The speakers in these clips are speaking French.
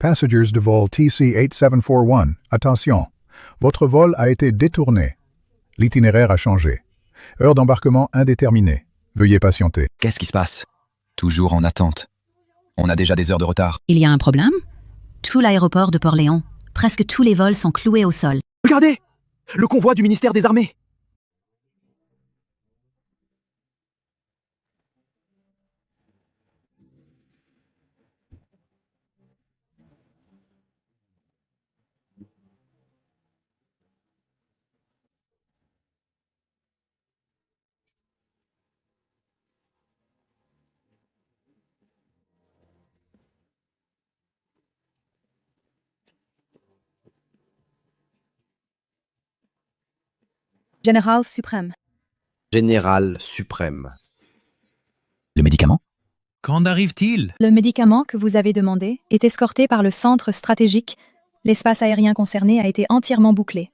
Passengers de vol TC-8741, attention. Votre vol a été détourné. L'itinéraire a changé. Heure d'embarquement indéterminée. Veuillez patienter. Qu'est-ce qui se passe? Toujours en attente. On a déjà des heures de retard. Il y a un problème? Tout l'aéroport de Port-Léon, presque tous les vols sont cloués au sol. Regardez! Le convoi du ministère des Armées! Général suprême. Général suprême. Le médicament? Quand arrive-t-il? Le médicament que vous avez demandé est escorté par le centre stratégique. L'espace aérien concerné a été entièrement bouclé.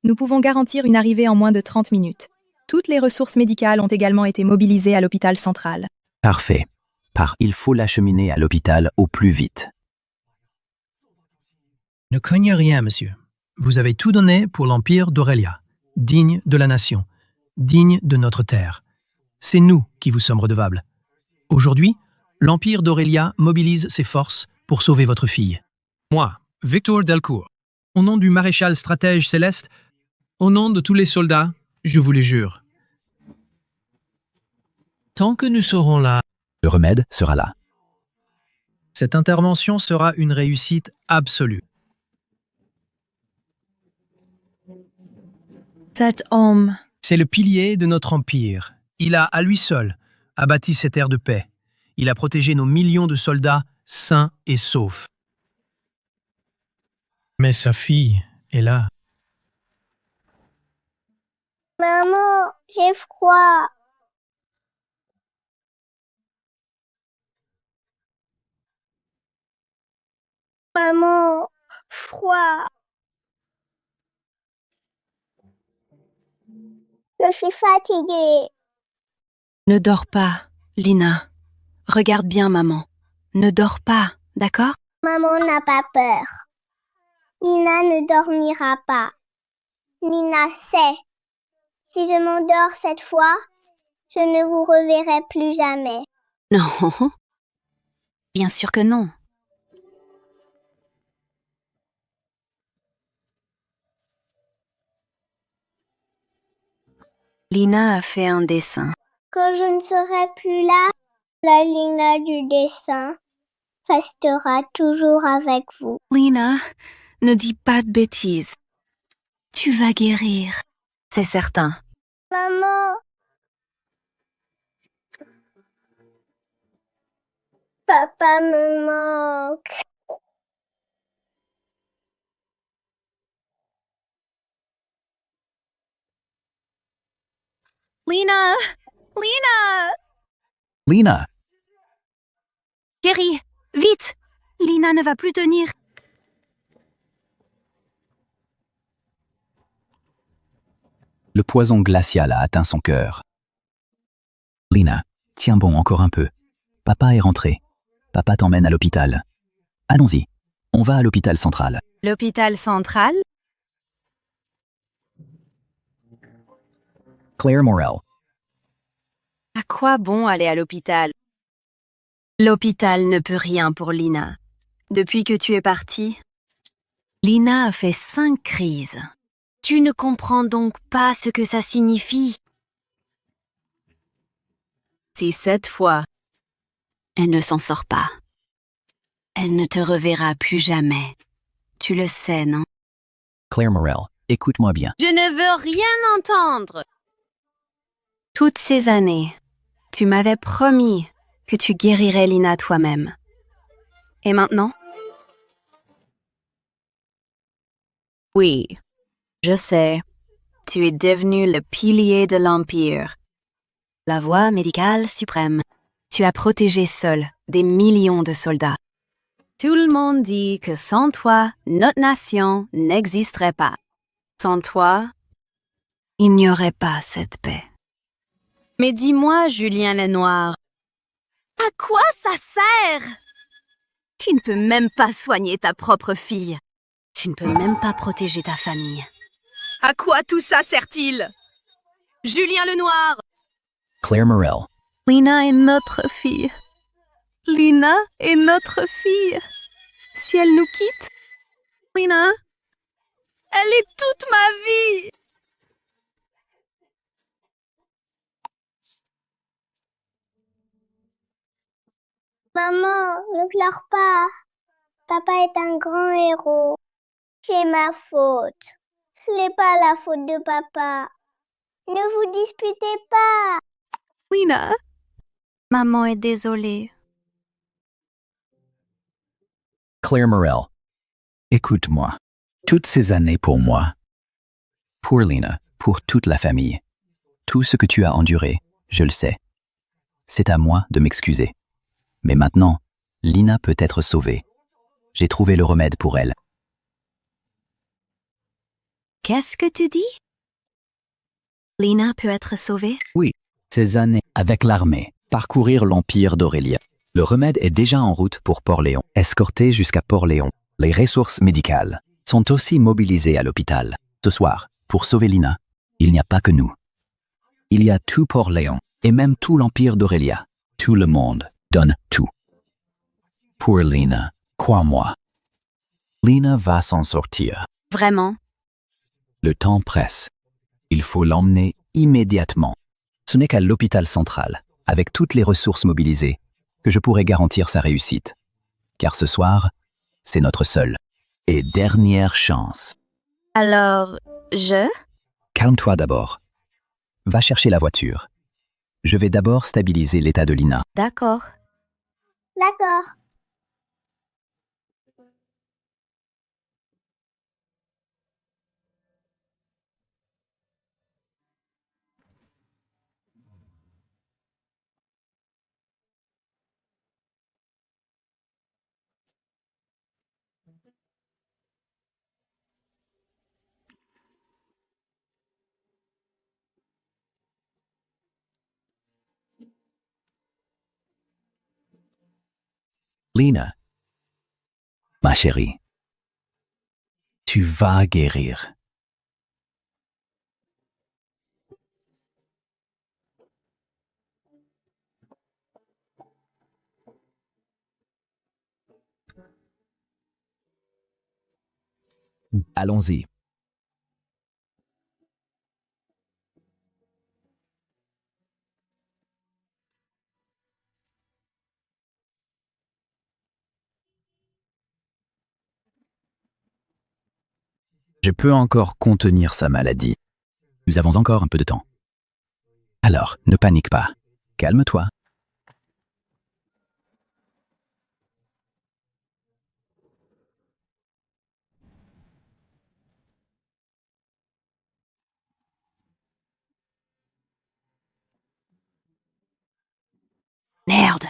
Nous pouvons garantir une arrivée en moins de 30 minutes. Toutes les ressources médicales ont également été mobilisées à l'hôpital central. Parfait. Il faut l'acheminer à l'hôpital au plus vite. Ne craignez rien, monsieur. Vous avez tout donné pour l'Empire d'Aurélia, digne de la nation, digne de notre terre. C'est nous qui vous sommes redevables. Aujourd'hui, l'Empire d'Aurélia mobilise ses forces pour sauver votre fille. Moi, Victor Delcourt, au nom du maréchal stratège céleste, au nom de tous les soldats, je vous le jure. Tant que nous serons là, Le remède sera là. cette intervention sera une réussite absolue. Cet homme, C'est le pilier de notre empire. Il a, à lui seul, abattu cette ère de paix. Il a protégé nos millions de soldats sains et saufs. Mais sa fille est là. Maman, j'ai froid. Maman, froid. Je suis fatiguée. Ne dors pas, Lina. Regarde bien maman. Ne dors pas, d'accord? Maman n'a pas peur. Nina ne dormira pas. Nina sait. Si je m'endors cette fois, je ne vous reverrai plus jamais. Non. Bien sûr que non. Lina a fait un dessin. Quand je ne serai plus là, la ligne du dessin restera toujours avec vous. Lina, ne dis pas de bêtises. Tu vas guérir. C'est certain. Maman. Papa me manque. Lina! Lina! Lina! Chérie, vite! Lina ne va plus tenir. Le poison glacial a atteint son cœur. Lina, tiens bon encore un peu. Papa est rentré. Papa t'emmène à l'hôpital. Allons-y. On va à l'hôpital central. L'hôpital central? Claire Morel. À quoi bon aller à l'hôpital? L'hôpital ne peut rien pour Lina. Depuis que tu es partie, Lina a fait 5 crises. Tu ne comprends donc pas ce que ça signifie. Si cette fois, elle ne s'en sort pas, elle ne te reverra plus jamais. Tu le sais, non? Claire Morel, écoute-moi bien. Je ne veux rien entendre. Toutes ces années, tu m'avais promis que tu guérirais Lina toi-même. Et maintenant? Oui, je sais. Tu es devenu le pilier de l'Empire. La voix médicale suprême. Tu as protégé seul des millions de soldats. Tout le monde dit que sans toi, notre nation n'existerait pas. Sans toi, il n'y aurait pas cette paix. Mais dis-moi, Julien Lenoir, à quoi ça sert? Tu ne peux même pas soigner ta propre fille. Tu ne peux même pas protéger ta famille. À quoi tout ça sert-il? Julien Lenoir! Claire Morel. Lina est notre fille. Lina est notre fille. Si elle nous quitte, Lina, Elle est toute ma vie! Maman, ne pleure pas. Papa est un grand héros. C'est ma faute. Ce n'est pas la faute de papa. Ne vous disputez pas. Lina, Maman est désolée. Claire Morel. Écoute-moi. Toutes ces années pour moi. Pour Lina, pour toute la famille. Tout ce que tu as enduré, je le sais. C'est à moi de m'excuser. Mais maintenant, Lina peut être sauvée. J'ai trouvé le remède pour elle. Qu'est-ce que tu dis? Lina peut être sauvée? Oui, ces années avec l'armée, parcourir l'empire d'Aurélia. Le remède est déjà en route pour Port-Léon. Escorté jusqu'à Port-Léon, les ressources médicales sont aussi mobilisées à l'hôpital. Ce soir, pour sauver Lina, il n'y a pas que nous. Il y a tout Port-Léon et même tout l'empire d'Aurélia. Tout le monde donne tout. Pour Lina, crois-moi. Lina va s'en sortir. Vraiment? Le temps presse. Il faut l'emmener immédiatement. Ce n'est qu'à l'hôpital central, avec toutes les ressources mobilisées, que je pourrai garantir sa réussite. Car ce soir, c'est notre seule et dernière chance. Alors, je? Calme-toi d'abord. Va chercher la voiture. Je vais d'abord stabiliser l'état de Lina. D'accord. D'accord. Lina, ma chérie, tu vas guérir. Allons-y. Je peux encore contenir sa maladie. Nous avons encore un peu de temps. Alors, ne panique pas. Calme-toi. Merde.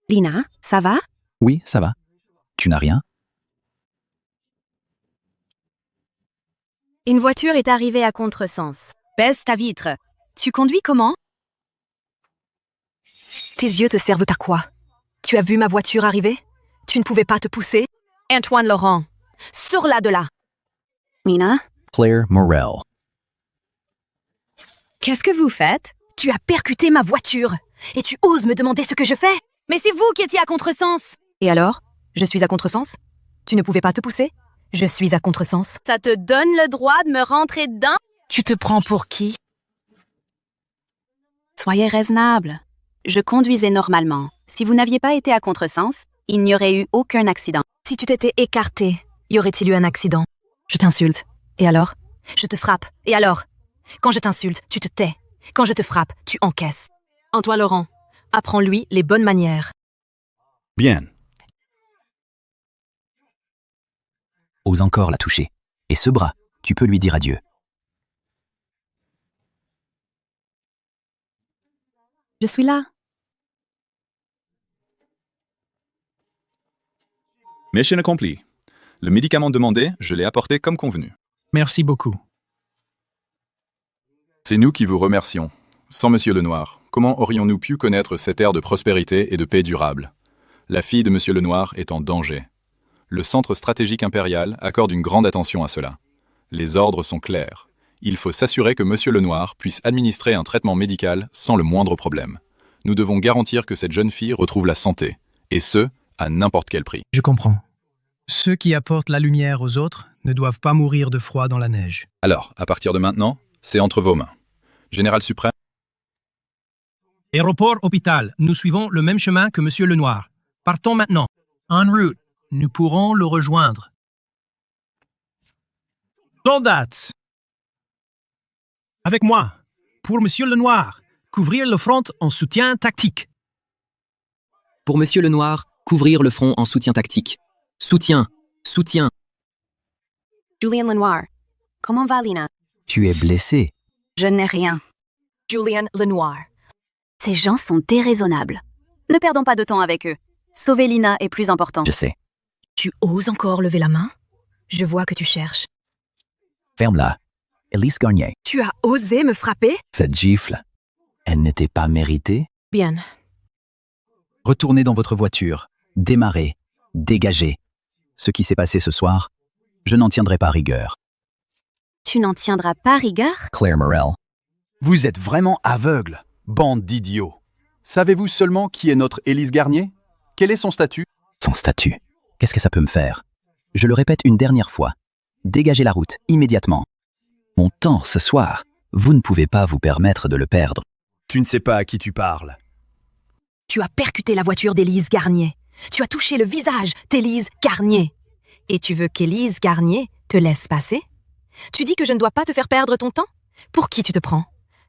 Lina, ça va? Oui, ça va. Tu n'as rien? Une voiture est arrivée à contresens. Baisse ta vitre. Tu conduis comment? Tes yeux te servent à quoi? Tu as vu ma voiture arriver? Tu ne pouvais pas te pousser? Antoine Laurent, sors-la de là! Lina? Claire Morel. Qu'est-ce que vous faites? Tu as percuté ma voiture et tu oses me demander ce que je fais? Mais c'est vous qui étiez à contresens! Et alors? Je suis à contresens? Tu ne pouvais pas te pousser? Je suis à contresens. Ça te donne le droit de me rentrer dedans? Tu te prends pour qui? Soyez raisonnable. Je conduisais normalement. Si vous n'aviez pas été à contresens, il n'y aurait eu aucun accident. Si tu t'étais écarté, y aurait-il eu un accident? Je t'insulte. Et alors? Je te frappe. Et alors? Quand je t'insulte, tu te tais. Quand je te frappe, tu encaisses. Antoine Laurent, apprends-lui les bonnes manières. Bien. Ose encore la toucher. Et ce bras, tu peux lui dire adieu. je suis là. Mission accomplie. Le médicament demandé, je l'ai apporté comme convenu. Merci beaucoup. C'est nous qui vous remercions. Sans Monsieur Lenoir, comment aurions-nous pu connaître cette ère de prospérité et de paix durable? La fille de Monsieur Lenoir est en danger. Le centre stratégique impérial accorde une grande attention à cela. Les ordres sont clairs. Il faut s'assurer que Monsieur Lenoir puisse administrer un traitement médical sans le moindre problème. Nous devons garantir que cette jeune fille retrouve la santé, et ce, à n'importe quel prix. Je comprends. Ceux qui apportent la lumière aux autres ne doivent pas mourir de froid dans la neige. Alors, à partir de maintenant, c'est entre vos mains. Général suprême. Aéroport hôpital, nous suivons le même chemin que Monsieur Lenoir. Partons maintenant. En route, nous pourrons le rejoindre. Soldats, avec moi, pour Monsieur Lenoir, couvrir le front en soutien tactique. Pour Monsieur Lenoir, couvrir le front en soutien tactique. Soutien, soutien. Julien Lenoir. Comment va Lina? Tu es blessé. Je n'ai rien. Julien Lenoir. Ces gens sont déraisonnables. Ne perdons pas de temps avec eux. Sauver Lina est plus important. Je sais. Tu oses encore lever la main? Je vois que tu cherches. Ferme-la. Élise Garnier. Tu as osé me frapper? Cette gifle, elle n'était pas méritée? Bien. Retournez dans votre voiture. Démarrez. Dégagez. Ce qui s'est passé ce soir, je n'en tiendrai pas rigueur. Tu n'en tiendras pas rigueur? Claire Morel. Vous êtes vraiment aveugle, bande d'idiots. Savez-vous seulement qui est notre Élise Garnier? Quel est son statut? Son statut. Qu'est-ce que ça peut me faire? Je le répète une dernière fois. Dégagez la route, immédiatement. Mon temps, ce soir, vous ne pouvez pas vous permettre de le perdre. Tu ne sais pas à qui tu parles. Tu as percuté la voiture d'Élise Garnier. Tu as touché le visage d'Élise Garnier. Et tu veux qu'Élise Garnier te laisse passer? Tu dis que je ne dois pas te faire perdre ton temps? Pour qui tu te prends?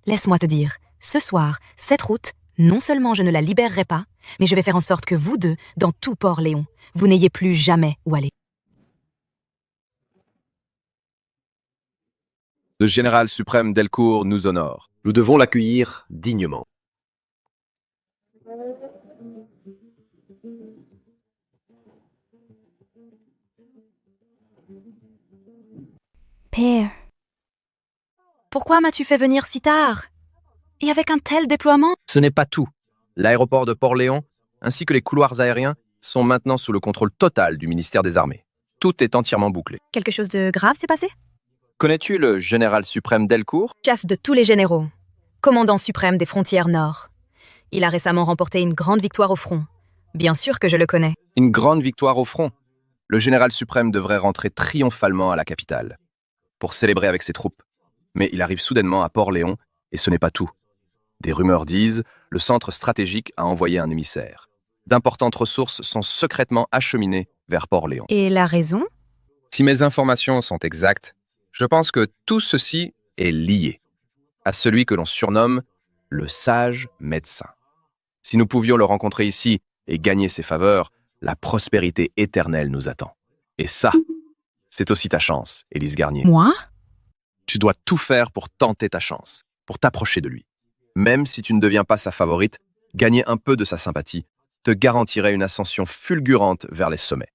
Laisse-moi te dire, ce soir, cette route, non seulement je ne la libérerai pas, mais je vais faire en sorte que vous deux, dans tout Port-Léon, vous n'ayez plus jamais où aller. Le général suprême Delcourt nous honore. Nous devons l'accueillir dignement. Père. Pourquoi m'as-tu fait venir si tard? Et avec un tel déploiement? Ce n'est pas tout. L'aéroport de Port-Léon, ainsi que les couloirs aériens, sont maintenant sous le contrôle total du ministère des Armées. Tout est entièrement bouclé. Quelque chose de grave s'est passé? Connais-tu le général suprême Delcourt? Chef de tous les généraux, commandant suprême des frontières nord. Il a récemment remporté une grande victoire au front. Bien sûr que je le connais. Une grande victoire au front. Le général suprême devrait rentrer triomphalement à la capitale pour célébrer avec ses troupes. Mais il arrive soudainement à Port-Léon, et ce n'est pas tout. Des rumeurs disent, le centre stratégique a envoyé un émissaire. D'importantes ressources sont secrètement acheminées vers Port-Léon. Et la raison? Si mes informations sont exactes, je pense que tout ceci est lié à celui que l'on surnomme le sage médecin. Si nous pouvions le rencontrer ici et gagner ses faveurs, la prospérité éternelle nous attend. Et ça, c'est aussi ta chance, Élise Garnier. Moi? Tu dois tout faire pour tenter ta chance, pour t'approcher de lui. Même si tu ne deviens pas sa favorite, gagner un peu de sa sympathie te garantirait une ascension fulgurante vers les sommets.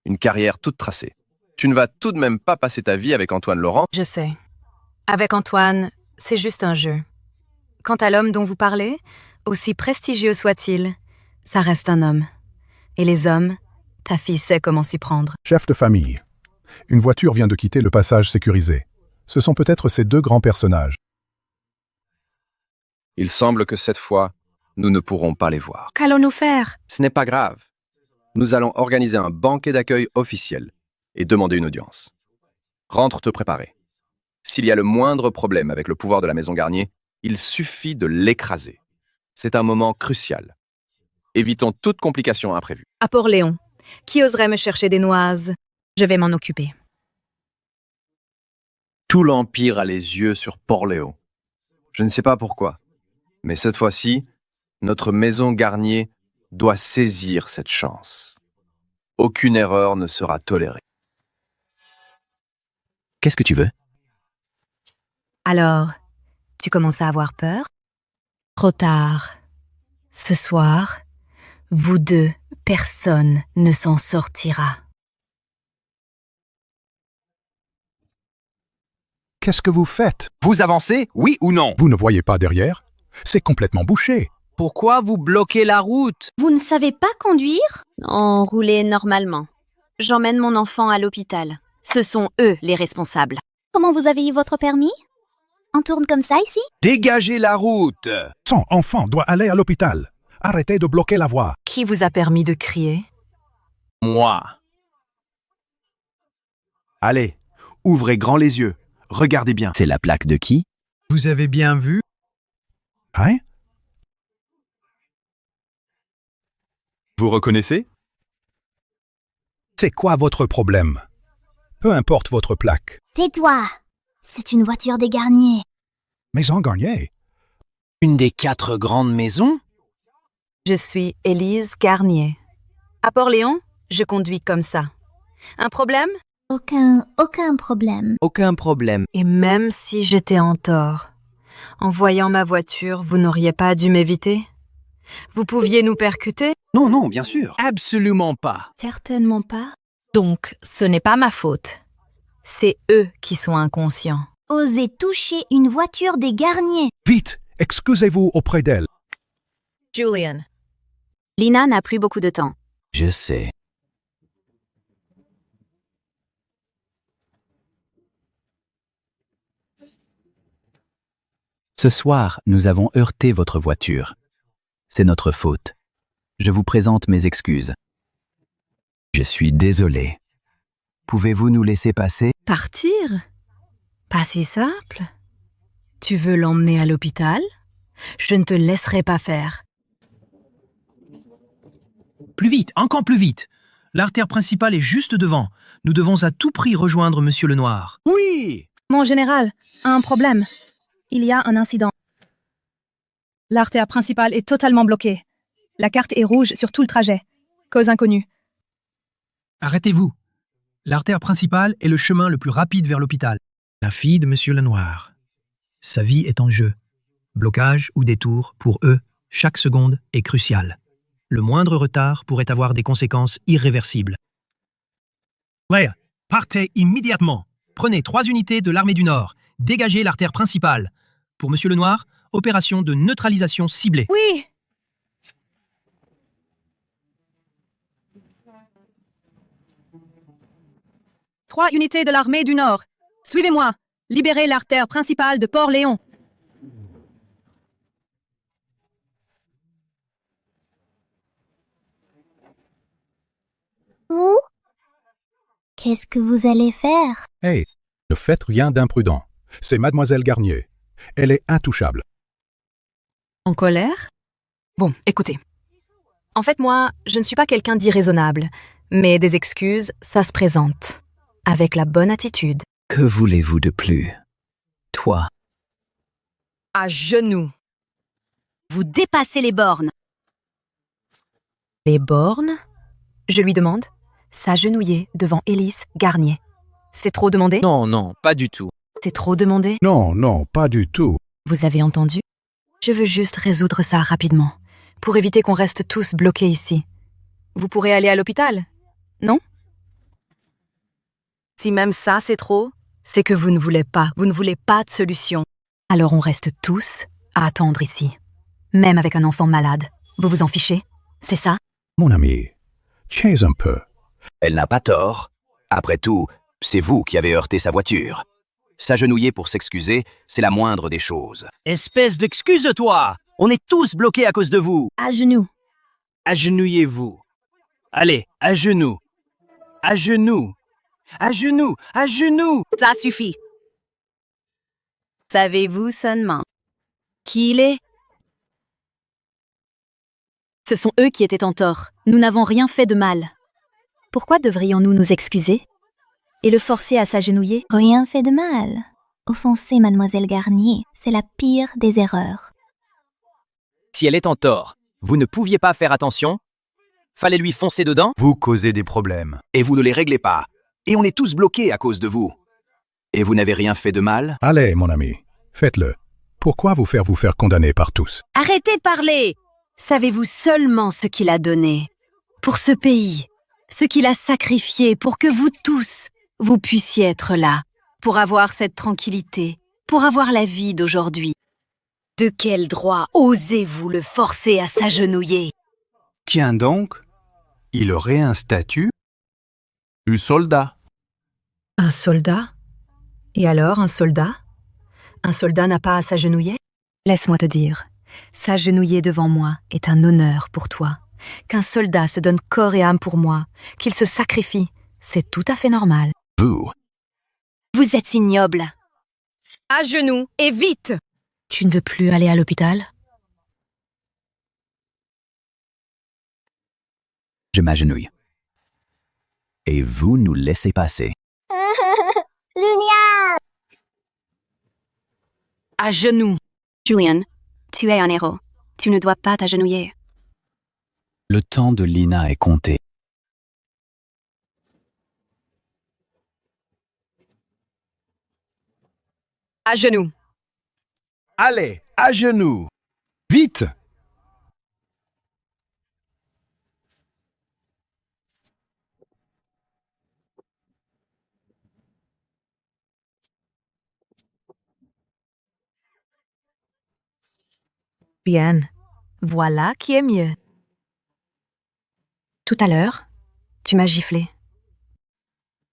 Une carrière toute tracée. Tu ne vas tout de même pas passer ta vie avec Antoine Laurent. Je sais. Avec Antoine, c'est juste un jeu. Quant à l'homme dont vous parlez, aussi prestigieux soit-il, ça reste un homme. Et les hommes, ta fille sait comment s'y prendre. Chef de famille. Une voiture vient de quitter le passage sécurisé. Ce sont peut-être ces deux grands personnages. Il semble que cette fois, nous ne pourrons pas les voir. Qu'allons-nous faire? Ce n'est pas grave. Nous allons organiser un banquet d'accueil officiel et demander une audience. Rentre te préparer. S'il y a le moindre problème avec le pouvoir de la maison Garnier, il suffit de l'écraser. C'est un moment crucial. Évitons toute complication imprévue. À Port-Léon, qui oserait me chercher des noises? Je vais m'en occuper. Tout l'Empire a les yeux sur Port-Léon. Je ne sais pas pourquoi, mais cette fois-ci, notre maison Garnier doit saisir cette chance. Aucune erreur ne sera tolérée. Qu'est-ce que tu veux? Alors, tu commences à avoir peur? Trop tard. Ce soir, vous deux, personne ne s'en sortira. Qu'est-ce que vous faites? Vous avancez, oui ou non? Vous ne voyez pas derrière? C'est complètement bouché. Pourquoi vous bloquez la route? Vous ne savez pas conduire? Non, roulez normalement. J'emmène mon enfant à l'hôpital. Ce sont eux les responsables. Comment vous avez eu votre permis? On tourne comme ça ici? Dégagez la route! Son enfant doit aller à l'hôpital. Arrêtez de bloquer la voie. Qui vous a permis de crier? Moi. Allez, ouvrez grand les yeux. Regardez bien. C'est la plaque de qui? Vous avez bien vu? Hein? Vous reconnaissez? C'est quoi votre problème? Peu importe votre plaque. Tais-toi! C'est une voiture des Garnier. Maison Garnier. Une des 4 grandes maisons? Je suis Élise Garnier. À Port-Léon, je conduis comme ça. Un problème? Aucun problème. Aucun problème. Et même si j'étais en tort, en voyant ma voiture, vous n'auriez pas dû m'éviter? Vous pouviez nous percuter? Non, non, bien sûr. Absolument pas. Certainement pas. Donc, ce n'est pas ma faute. C'est eux qui sont inconscients. Osez toucher une voiture des Garnier. Vite, excusez-vous auprès d'elle. Julian. Lina n'a plus beaucoup de temps. Je sais. Ce soir, nous avons heurté votre voiture. C'est notre faute. Je vous présente mes excuses. Je suis désolé. Pouvez-vous nous laisser passer? Partir? Pas si simple. Tu veux l'emmener à l'hôpital? Je ne te laisserai pas faire. Plus vite, encore plus vite. L'artère principale est juste devant. Nous devons à tout prix rejoindre Monsieur Lenoir. Oui! Mon général, un problème. Il y a un incident. L'artère principale est totalement bloquée. La carte est rouge sur tout le trajet. Cause inconnue. Arrêtez-vous. L'artère principale est le chemin le plus rapide vers l'hôpital. La fille de Monsieur Lenoir. Sa vie est en jeu. Blocage ou détour, pour eux, chaque seconde est cruciale. Le moindre retard pourrait avoir des conséquences irréversibles. Claire, partez immédiatement. Prenez 3 unités de l'armée du Nord. Dégagez l'artère principale. Pour Monsieur Lenoir, opération de neutralisation ciblée. Oui! Trois unités de l'armée du Nord. Suivez-moi. Libérez l'artère principale de Port-Léon. Vous? Qu'est-ce que vous allez faire? Hey, ne faites rien d'imprudent. C'est Mademoiselle Garnier. Elle est intouchable. En colère? Bon, écoutez. En fait, moi, je ne suis pas quelqu'un d'irraisonnable, mais des excuses, ça se présente. Avec la bonne attitude. Que voulez-vous de plus? Toi. À genoux. Vous dépassez les bornes. Les bornes? Je lui demande, s'agenouiller devant Élise Garnier. C'est trop demandé? Non, non, pas du tout. C'est trop demandé? Non, non, pas du tout. Vous avez entendu? Je veux juste résoudre ça rapidement, pour éviter qu'on reste tous bloqués ici. Vous pourrez aller à l'hôpital, non? Si même ça c'est trop, c'est que vous ne voulez pas de solution. Alors on reste tous à attendre ici. Même avec un enfant malade. Vous vous en fichez? C'est ça? Mon ami, tiens un peu. Elle n'a pas tort. Après tout, c'est vous qui avez heurté sa voiture. S'agenouiller pour s'excuser, c'est la moindre des choses. Espèce d'excuse-toi! On est tous bloqués à cause de vous. À genoux. Agenouillez-vous. Allez, à genoux. À genoux. À genoux. À genoux. Ça suffit. Savez-vous seulement qui il est? Ce sont eux qui étaient en tort. Nous n'avons rien fait de mal. Pourquoi devrions-nous nous excuser? Et le forcer à s'agenouiller? Rien fait de mal. Offenser Mademoiselle Garnier, c'est la pire des erreurs. Si elle est en tort, vous ne pouviez pas faire attention? Fallait lui foncer dedans? Vous causez des problèmes. Et vous ne les réglez pas. Et on est tous bloqués à cause de vous. Et vous n'avez rien fait de mal? Allez, mon ami, faites-le. Pourquoi vous faire condamner par tous? Arrêtez de parler! Savez-vous seulement ce qu'il a donné? Pour ce pays, ce qu'il a sacrifié pour que vous tous, vous puissiez être là, pour avoir cette tranquillité, pour avoir la vie d'aujourd'hui. De quel droit osez-vous le forcer à s'agenouiller? Tiens donc, il aurait un statut? Un soldat. Un soldat? Et alors, un soldat? Un soldat n'a pas à s'agenouiller? Laisse-moi te dire, s'agenouiller devant moi est un honneur pour toi. Qu'un soldat se donne corps et âme pour moi, qu'il se sacrifie, c'est tout à fait normal. Vous. Vous êtes ignoble. À genoux, et vite! Tu ne veux plus aller à l'hôpital? Je m'agenouille. Et vous nous laissez passer. Lunia! À genoux. Julian, tu es un héros. Tu ne dois pas t'agenouiller. Le temps de Lina est compté. À genoux. Allez, à genoux. Vite! Bien. Voilà qui est mieux. Tout à l'heure, tu m'as giflé.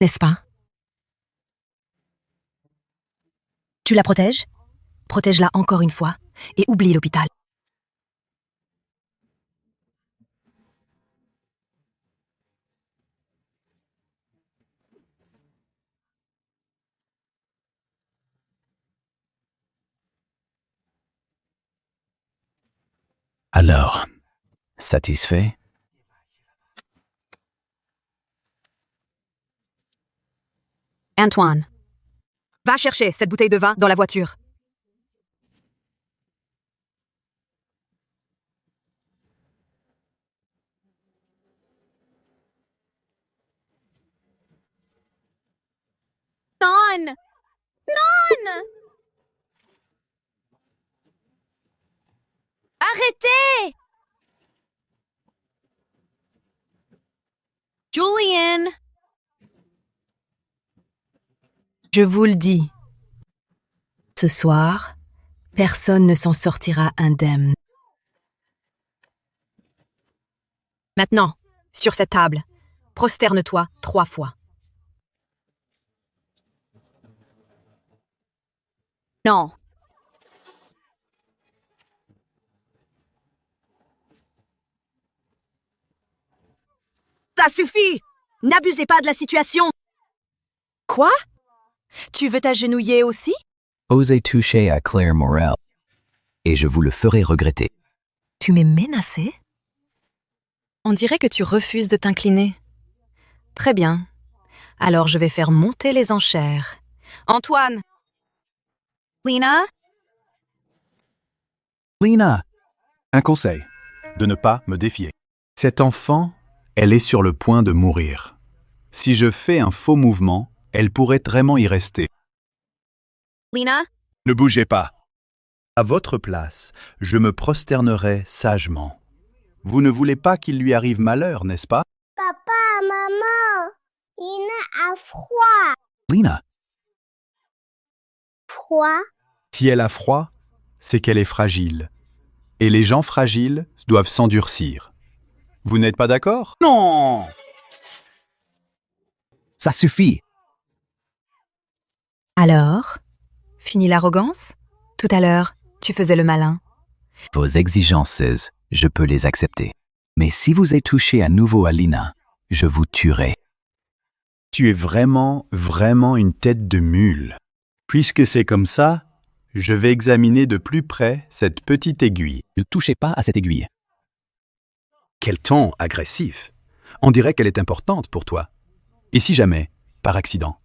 N'est-ce pas? Tu la protèges? Protège-la encore une fois et oublie l'hôpital. Alors, satisfait? Antoine, va chercher cette bouteille de vin dans la voiture. Non! Non! Arrêtez! Julian! Je vous le dis. Ce soir, personne ne s'en sortira indemne. Maintenant, sur cette table, prosterne-toi 3 fois. Non. Ça suffit! N'abusez pas de la situation! Quoi? Tu veux t'agenouiller aussi? Osez toucher à Claire Morel. Et je vous le ferai regretter. Tu m'es menacé? On dirait que tu refuses de t'incliner. Très bien. Alors je vais faire monter les enchères. Antoine! Lina? Lina! Un conseil, de ne pas me défier. Cette enfant, elle est sur le point de mourir. Si je fais un faux mouvement, elle pourrait vraiment y rester. Lina? Ne bougez pas. À votre place, je me prosternerai sagement. Vous ne voulez pas qu'il lui arrive malheur, n'est-ce pas? Papa, maman, Lina a froid. Lina, Froid? si elle a froid, c'est qu'elle est fragile. Et les gens fragiles doivent s'endurcir. Vous n'êtes pas d'accord? Non! Ça suffit! Alors, fini l'arrogance? Tout à l'heure, tu faisais le malin. Vos exigences, je peux les accepter. Mais si vous êtes touché à nouveau à Lina, je vous tuerai. Tu es vraiment une tête de mule. Puisque c'est comme ça, je vais examiner de plus près cette petite aiguille. Ne touchez pas à cette aiguille. Quel ton agressif! On dirait qu'elle est importante pour toi. Et si jamais, par accident,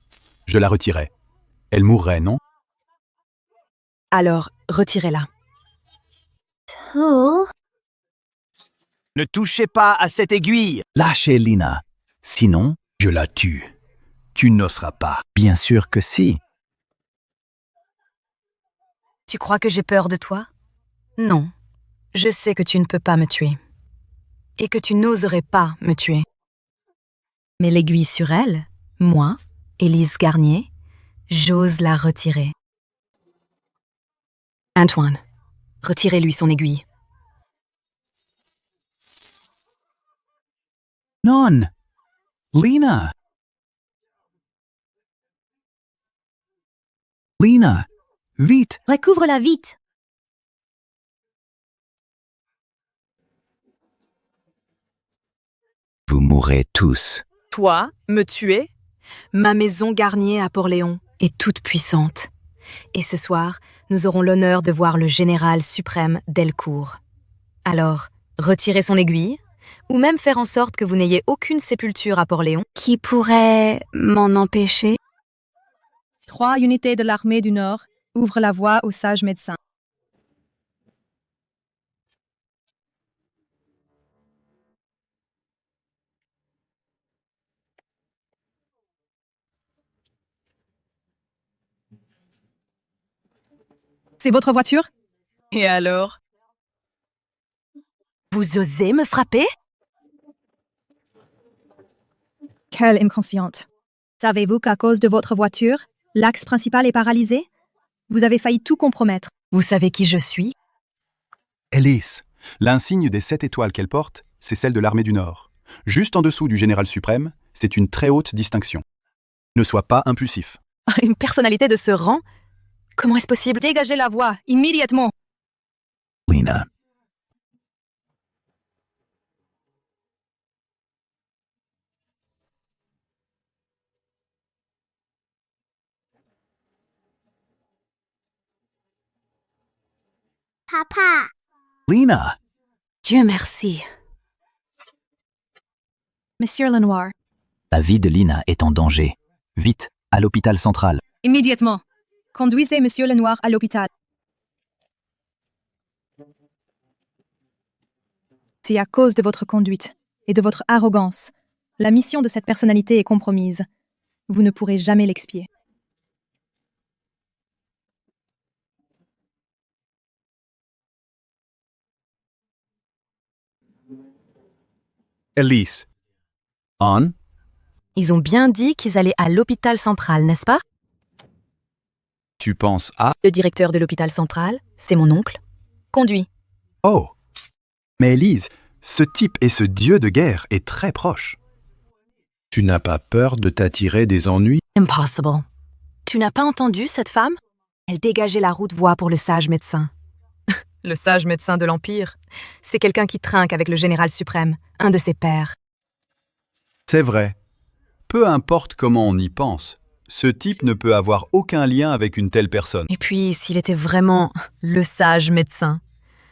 je la retirais, elle mourrait, non? Alors, retirez-la. Oh. Ne touchez pas à cette aiguille! Lâchez Lina. Sinon, je la tue. Tu n'oseras pas. Bien sûr que si. Tu crois que j'ai peur de toi? Non. Je sais que tu ne peux pas me tuer. Et que tu n'oserais pas me tuer. Mais l'aiguille sur elle, moi, Élise Garnier, j'ose la retirer. Antoine, Retirez-lui son aiguille. Non! Lina! Lina! Vite! Recouvre-la vite. Vous mourrez tous. Toi, me tuer? Ma maison Garnier à Port-Léon est toute puissante. Et ce soir, nous aurons l'honneur de voir le général suprême Delcourt. Alors, retirez son aiguille, ou même faire en sorte que vous n'ayez aucune sépulture à Port-Léon. Qui pourrait m'en empêcher? 3 unités de l'armée du Nord ouvrent la voie aux sages médecins. C'est votre voiture? Et alors? Vous osez me frapper? Quelle inconsciente. Savez-vous qu'à cause de votre voiture, l'axe principal est paralysé? Vous avez failli tout compromettre. Vous savez qui je suis? Elise, l'insigne des 7 étoiles qu'elle porte, c'est celle de l'armée du Nord. Juste en dessous du général suprême, c'est une très haute distinction. Ne sois pas impulsif. Une personnalité de ce rang? Comment est-ce possible? Dégagez la voie, immédiatement. Lina. Papa. Lina! Dieu merci. Monsieur Lenoir, La vie de Lina est en danger. Vite, à l'hôpital central. immédiatement. Conduisez Monsieur Lenoir à l'hôpital. C'est à cause de votre conduite et de votre arrogance. La mission de cette personnalité est compromise. Vous ne pourrez jamais l'expier. Elise. On? Ils ont bien dit qu'ils allaient à l'hôpital central, n'est-ce pas? Tu penses à... Le directeur de l'hôpital central, c'est mon oncle. Conduis. Oh! Mais Elise, ce type et ce dieu de guerre est très proche. Tu n'as pas peur de t'attirer des ennuis? Impossible. Tu n'as pas entendu cette femme? Elle dégageait la route-voie pour le sage médecin. Le sage médecin de l'Empire, c'est quelqu'un qui trinque avec le général suprême, un de ses pairs. C'est vrai. Peu importe comment on y pense, ce type ne peut avoir aucun lien avec une telle personne. Et puis, s'il était vraiment le sage médecin,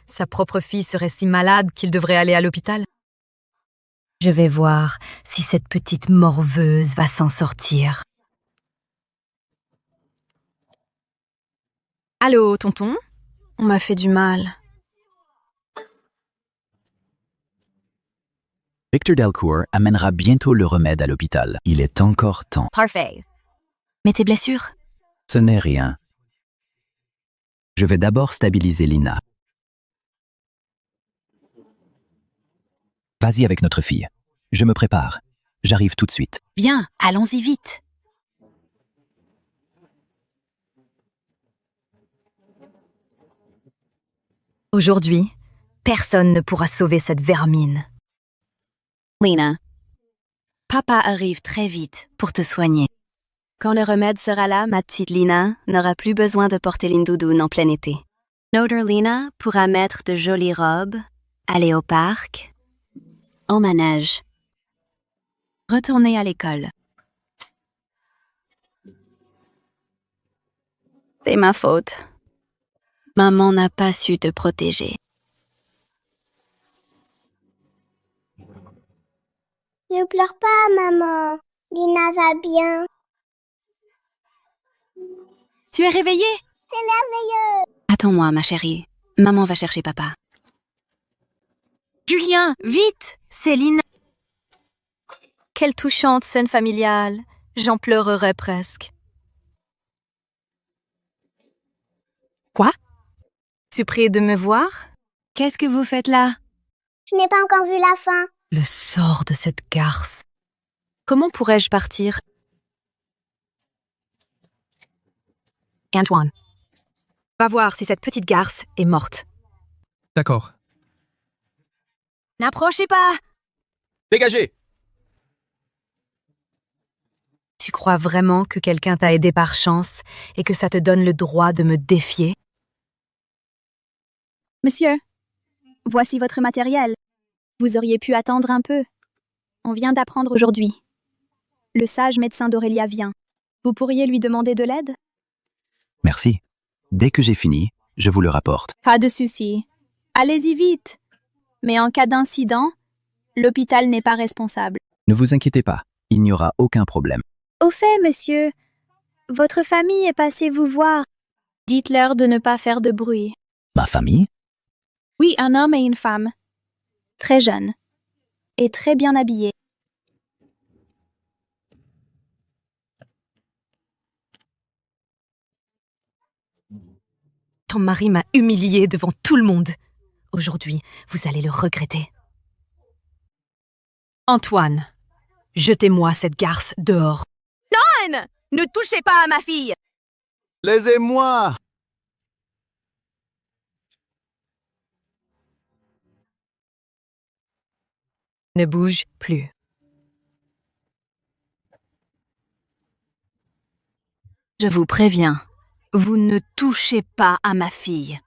sa propre fille serait si malade qu'il devrait aller à l'hôpital. Je vais voir si cette petite morveuse va s'en sortir. Allô, tonton? On m'a fait du mal. Victor Delcourt amènera bientôt le remède à l'hôpital. Il est encore temps. Parfait. Mais tes blessures? Ce n'est rien. Je vais d'abord stabiliser Lina. Vas-y avec notre fille. Je me prépare. J'arrive tout de suite. Bien, allons-y vite. Aujourd'hui, personne ne pourra sauver cette vermine. Lina. Papa arrive très vite pour te soigner. Quand le remède sera là, ma petite Lina n'aura plus besoin de porter une doudoune en plein été. Notre Lina pourra mettre de jolies robes, aller au parc, au manège, retourner à l'école. C'est ma faute. Maman n'a pas su te protéger. Ne pleure pas, maman. Lina va bien. Tu es réveillée? C'est merveilleux. Attends-moi, ma chérie. Maman va chercher papa. Julien, vite! Céline! Quelle touchante scène familiale. J'en pleurerais presque. Quoi? Tu pries de me voir? Qu'est-ce que vous faites là? Je n'ai pas encore vu la fin. Le sort de cette garce. Comment pourrais-je partir? Antoine, va voir si cette petite garce est morte. D'accord. N'approchez pas! Dégagez! Tu crois vraiment que quelqu'un t'a aidé par chance et que ça te donne le droit de me défier? Monsieur, voici votre matériel. Vous auriez pu attendre un peu. On vient d'apprendre aujourd'hui. Le sage médecin d'Aurélia vient. Vous pourriez lui demander de l'aide? Merci. Dès que j'ai fini, je vous le rapporte. Pas de souci. Allez-y vite. Mais en cas d'incident, l'hôpital n'est pas responsable. Ne vous inquiétez pas, il n'y aura aucun problème. Au fait, monsieur, votre famille est passée vous voir. Dites-leur de ne pas faire de bruit. Ma famille? Oui, un homme et une femme. Très jeunes. Et très bien habillés. Ton mari m'a humiliée devant tout le monde. Aujourd'hui, vous allez le regretter. Antoine, jetez-moi cette garce dehors. Non! Ne touchez pas à ma fille! Laissez-moi! Ne bouge plus. Je vous préviens, vous ne touchez pas à ma fille.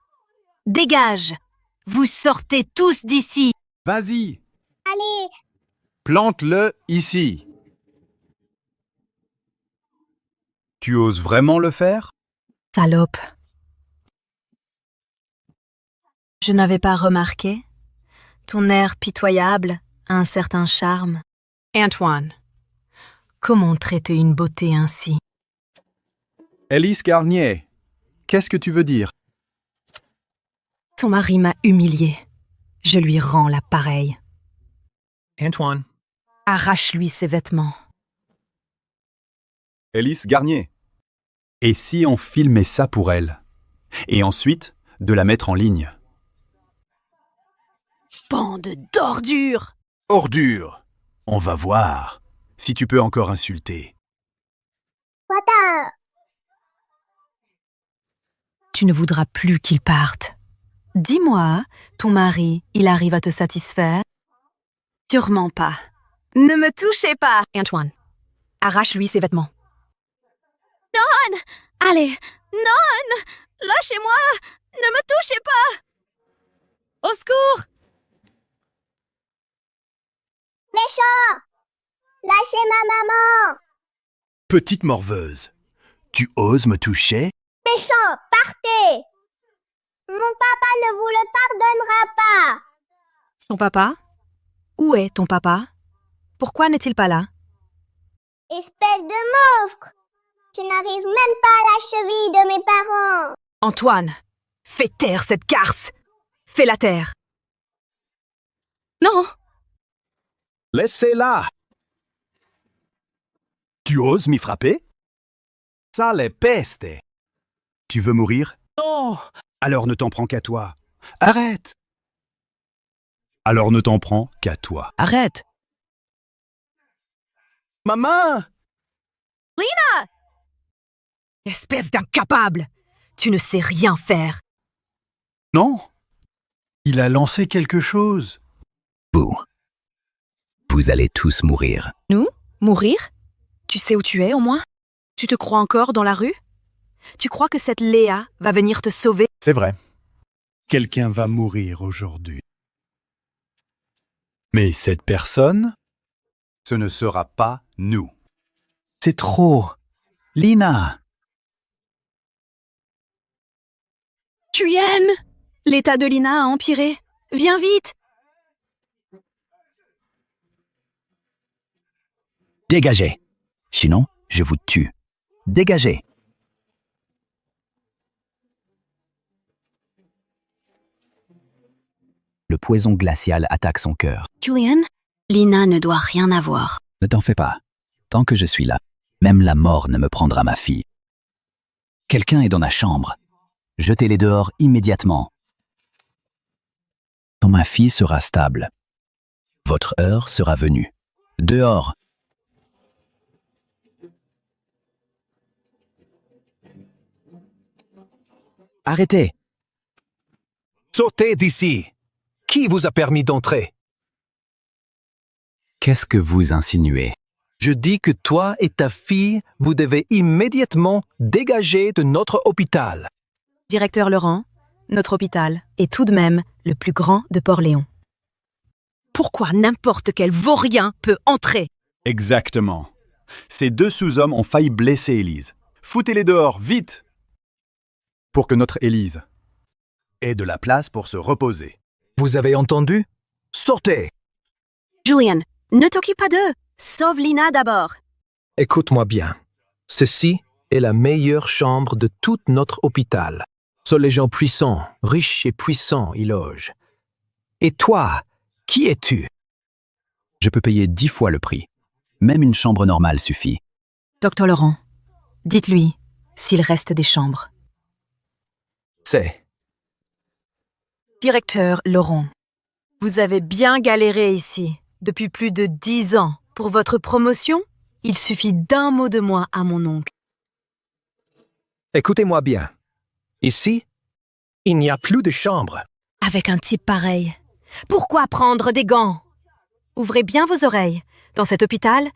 Dégage! Vous sortez tous d'ici! Vas-y, Allez, plante-le ici. Tu oses vraiment le faire? Salope. Je n'avais pas remarqué. Ton air pitoyable a un certain charme. Antoine, comment traiter une beauté ainsi? Élise Garnier, qu'est-ce que tu veux dire? Son mari m'a humiliée. Je lui rends la pareille. Antoine. Arrache-lui ses vêtements. Élise Garnier. Et si on filmait ça pour elle? Et ensuite, de la mettre en ligne? Bande d'ordures! Ordure! On va voir si tu peux encore insulter. Wata, Tu ne voudras plus qu'il parte. Dis-moi, ton mari, il arrive à te satisfaire? Sûrement pas. Ne me touchez pas! Antoine, arrache-lui ses vêtements. Non! Allez! Non! Lâchez-moi! Ne me touchez pas! Au secours! méchant! Lâchez ma maman! Petite morveuse, tu oses me toucher? Méchant, partez! Mon papa ne vous le pardonnera pas! Ton papa? Où est ton papa? Pourquoi n'est-il pas là? Espèce de monstre! Tu n'arrives même pas à la cheville de mes parents! Antoine, fais taire cette garce! Fais-la taire! Non! Laissez-la! Tu oses m'y frapper? Sale peste! Tu veux mourir? Non! Alors ne t'en prends qu'à toi. Arrête! Alors ne t'en prends qu'à toi. Arrête! Ma main! Espèce d'incapable! Tu ne sais rien faire! Non! Il a lancé quelque chose. Vous allez tous mourir. Nous? Mourir? Tu sais où tu es, au moins? Tu te crois encore dans la rue? Tu crois que cette Léa va venir te sauver? C'est vrai. Quelqu'un va mourir aujourd'hui. Mais cette personne, ce ne sera pas nous. C'est trop! Lina! Thuyen! L'état de Lina a empiré. Viens vite! Dégagez! Sinon, je vous tue. Dégagez! Le poison glacial attaque son cœur. Julian? Lina ne doit rien avoir. Ne t'en fais pas. Tant que je suis là, même la mort ne me prendra ma fille. Quelqu'un est dans la chambre. Jetez-les dehors immédiatement. Quand ma fille sera stable, votre heure sera venue. Dehors! Arrêtez! Sortez d'ici. Qui vous a permis d'entrer? Qu'est-ce que vous insinuez? Je dis que toi et ta fille, vous devez immédiatement dégager de notre hôpital. Directeur Laurent, notre hôpital est tout de même le plus grand de Port-Léon. Pourquoi n'importe quel vaurien peut entrer? Exactement. Ces deux sous-hommes ont failli blesser Élise. Foutez-les dehors, vite! Pour que notre Élise ait de la place pour se reposer. Vous avez entendu? Sortez! Julian, ne t'occupe pas d'eux. Sauve Lina d'abord. Écoute-moi bien. Ceci est la meilleure chambre de tout notre hôpital. Seuls les gens puissants, riches et puissants y logent. Et toi, qui es-tu? Je peux payer 10 fois le prix. Même une chambre normale suffit. Docteur Laurent, dites-lui s'il reste des chambres. C'est. Directeur Laurent, vous avez bien galéré ici depuis plus de 10 ans. Pour votre promotion, il suffit d'un mot de moi à mon oncle. Écoutez-moi bien. Ici, il n'y a plus de chambre. Avec un type pareil, pourquoi prendre des gants? Ouvrez bien vos oreilles. Dans cet hôpital,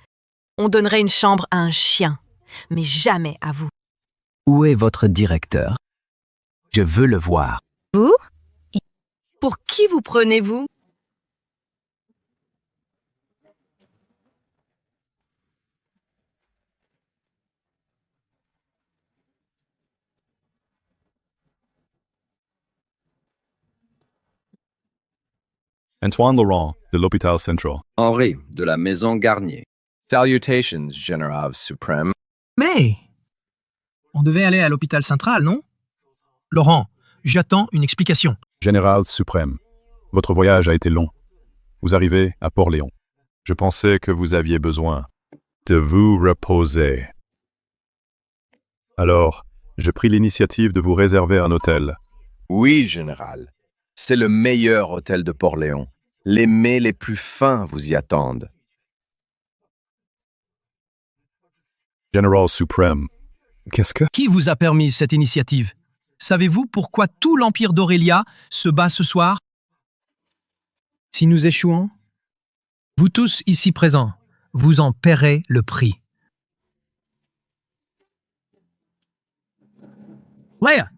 on donnerait une chambre à un chien, mais jamais à vous. Où est votre directeur? Je veux le voir. Vous? Pour qui vous prenez-vous? Antoine Laurent, de l'hôpital central. Henri, de la maison Garnier. Salutations, Général suprême. Mais on devait aller à l'hôpital central, non? Laurent, j'attends une explication. Général suprême, votre voyage a été long. Vous arrivez à Port-Léon. Je pensais que vous aviez besoin de vous reposer. Alors, je pris l'initiative de vous réserver un hôtel. Oui, Général. C'est le meilleur hôtel de Port-Léon. Les mets les plus fins vous y attendent. Général suprême, qu'est-ce que... Qui vous a permis cette initiative? Savez-vous pourquoi tout l'Empire d'Aurélia se bat ce soir? Si nous échouons, vous tous ici présents, vous en paierez le prix. Léa,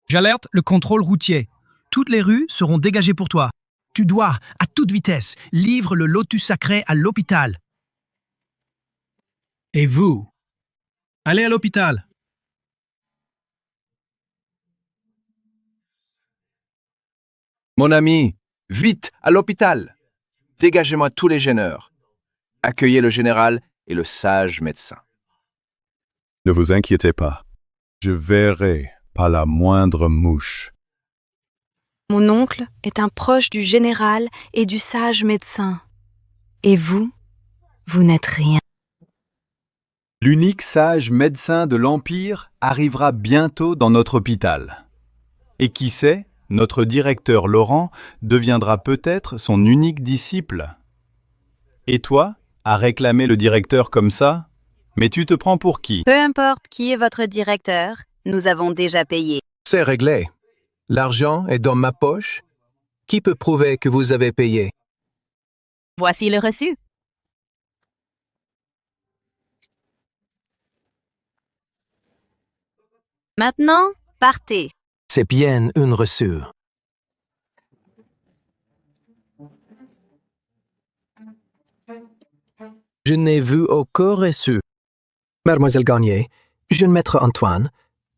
j'alerte le contrôle routier. Toutes les rues seront dégagées pour toi. Tu dois, à toute vitesse, livrer le lotus sacré à l'hôpital. Et vous, allez à l'hôpital. Mon ami, vite, à l'hôpital. Dégagez-moi tous les gêneurs. Accueillez le général et le sage médecin. Ne vous inquiétez pas. Je verrai pas la moindre mouche. Mon oncle est un proche du général et du sage médecin. Et vous, vous n'êtes rien. L'unique sage médecin de l'Empire arrivera bientôt dans notre hôpital. Et qui sait, notre directeur Laurent deviendra peut-être son unique disciple. Et toi, à réclamer le directeur comme ça? Mais tu te prends pour qui? Peu importe qui est votre directeur, nous avons déjà payé. C'est réglé. L'argent est dans ma poche. Qui peut prouver que vous avez payé? Voici le reçu. Maintenant, partez. C'est bien une reçue. Je n'ai vu aucun reçu. Mademoiselle Garnier, jeune maître Antoine,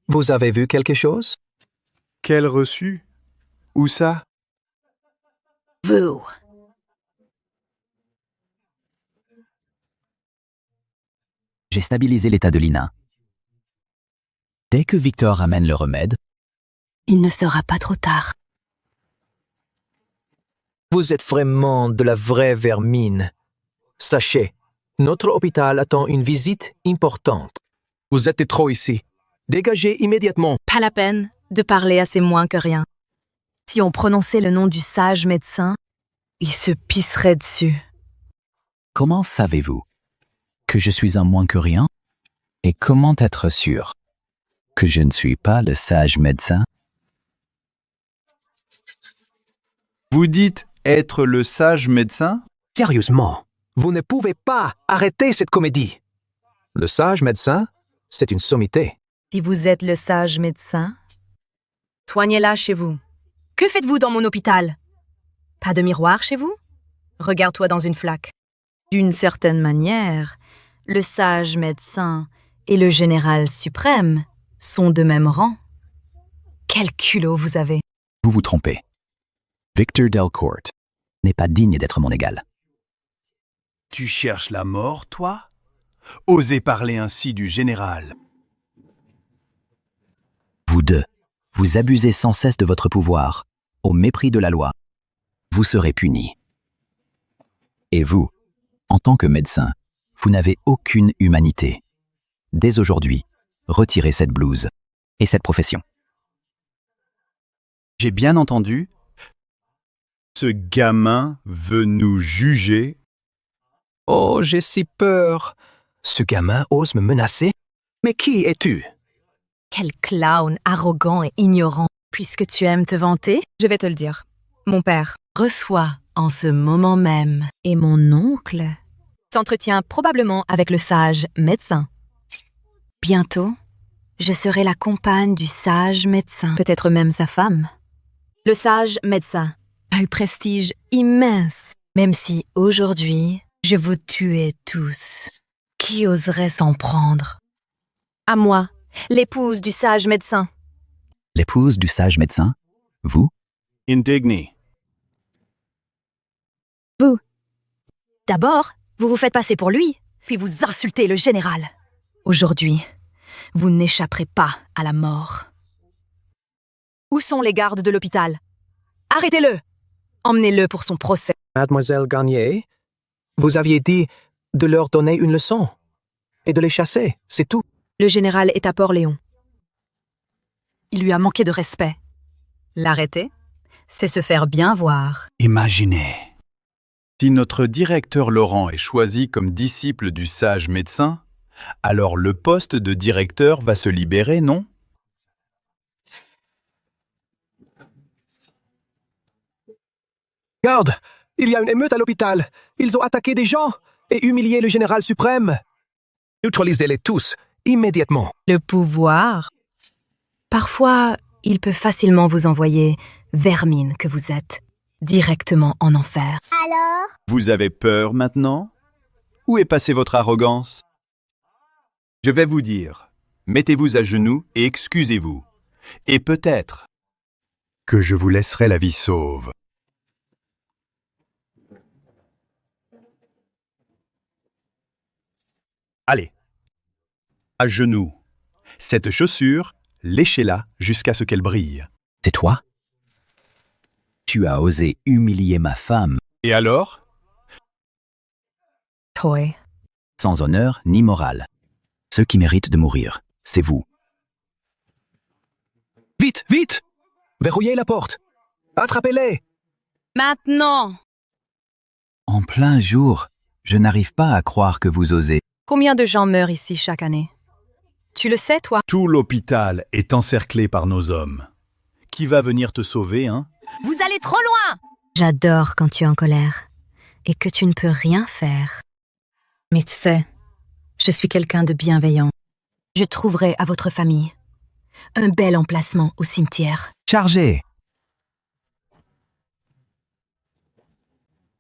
vous avez vu quelque chose? Quel reçu? Où ça? Vous. J'ai stabilisé l'état de Lina. Dès que Victor amène le remède, Il ne sera pas trop tard. Vous êtes vraiment de la vraie vermine. Sachez, notre hôpital attend une visite importante. Vous êtes trop ici. Dégagez immédiatement. Pas la peine de parler assez moins que rien. Si on prononçait le nom du sage médecin, il se pisserait dessus. comment savez-vous que je suis un moins que rien? Et comment être sûr que je ne suis pas le sage médecin? Vous dites être le sage médecin? Sérieusement, vous ne pouvez pas arrêter cette comédie. Le sage médecin, c'est une sommité. Si vous êtes le sage médecin, soignez-la chez vous. Que faites-vous dans mon hôpital? Pas de miroir chez vous? Regarde-toi dans une flaque. D'une certaine manière, le sage médecin et le général suprême sont de même rang. Quel culot vous avez! Vous vous trompez. Victor Delcourt n'est pas digne d'être mon égal. Tu cherches la mort, toi? Osez parler ainsi du général. Vous deux, vous abusez sans cesse de votre pouvoir, au mépris de la loi. Vous serez punis. Et vous, en tant que médecin, vous n'avez aucune humanité. Dès aujourd'hui, retirez cette blouse et cette profession. J'ai bien entendu. Ce gamin veut nous juger. Oh, j'ai si peur. Ce gamin ose me menacer? Mais qui es-tu? Quel clown arrogant et ignorant. Puisque tu aimes te vanter, Je vais te le dire. Mon père reçois en ce moment même. Et mon oncle s'entretient probablement avec le sage médecin. Bientôt, je serai la compagne du sage médecin. Peut-être même sa femme. Le sage médecin a un prestige immense. Même si aujourd'hui, je vous tuais tous. Qui oserait s'en prendre? À moi, l'épouse du sage médecin. L'épouse du sage médecin? Vous? Indigné. Vous. D'abord, vous vous faites passer pour lui, puis vous insultez le général. Aujourd'hui, vous n'échapperez pas à la mort. Où sont les gardes de l'hôpital? Arrêtez-le! Emmenez-le pour son procès. Mademoiselle Garnier, vous aviez dit de leur donner une leçon et de les chasser, c'est tout. Le général est à Port-Léon. Il lui a manqué de respect. L'arrêter, c'est se faire bien voir. Imaginez. Si notre directeur Laurent est choisi comme disciple du sage médecin, alors le poste de directeur va se libérer, non? Garde, il y a une émeute à l'hôpital. Ils ont attaqué des gens et humilié le général suprême. Neutralisez-les tous, immédiatement. Le pouvoir. Parfois, il peut facilement vous envoyer, vermine que vous êtes, directement en enfer. Alors? Vous avez peur maintenant? Où est passée votre arrogance? Je vais vous dire, mettez-vous à genoux et excusez-vous. Et peut-être que je vous laisserai la vie sauve. Allez, à genoux. Cette chaussure, léchez-la jusqu'à ce qu'elle brille. C'est toi? Tu as osé humilier ma femme. Et alors? Toy. Sans honneur ni morale. Ceux qui méritent de mourir, c'est vous. Vite, vite! Verrouillez la porte. Attrapez-les! Maintenant! En plein jour, je n'arrive pas à croire que vous osez. Combien de gens meurent ici chaque année? Tu le sais, toi? Tout l'hôpital est encerclé par nos hommes. Qui va venir te sauver, hein? Vous allez trop loin! J'adore quand tu es en colère et que tu ne peux rien faire. Mais tu sais, je suis quelqu'un de bienveillant. Je trouverai à votre famille un bel emplacement au cimetière. Chargez!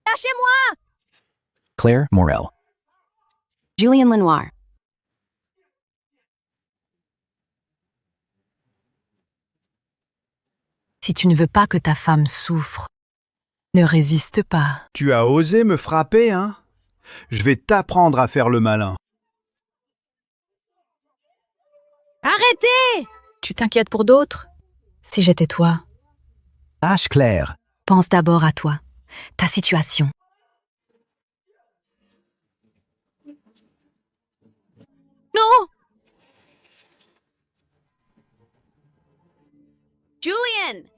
Lâchez-moi! Claire Morel. Julien Lenoir. Si tu ne veux pas que ta femme souffre, ne résiste pas. Tu as osé me frapper, hein? Je vais t'apprendre à faire le malin. Arrêtez! Tu t'inquiètes pour d'autres? Si j'étais toi. Tâche Claire. Pense d'abord à toi, ta situation. Non! Julian!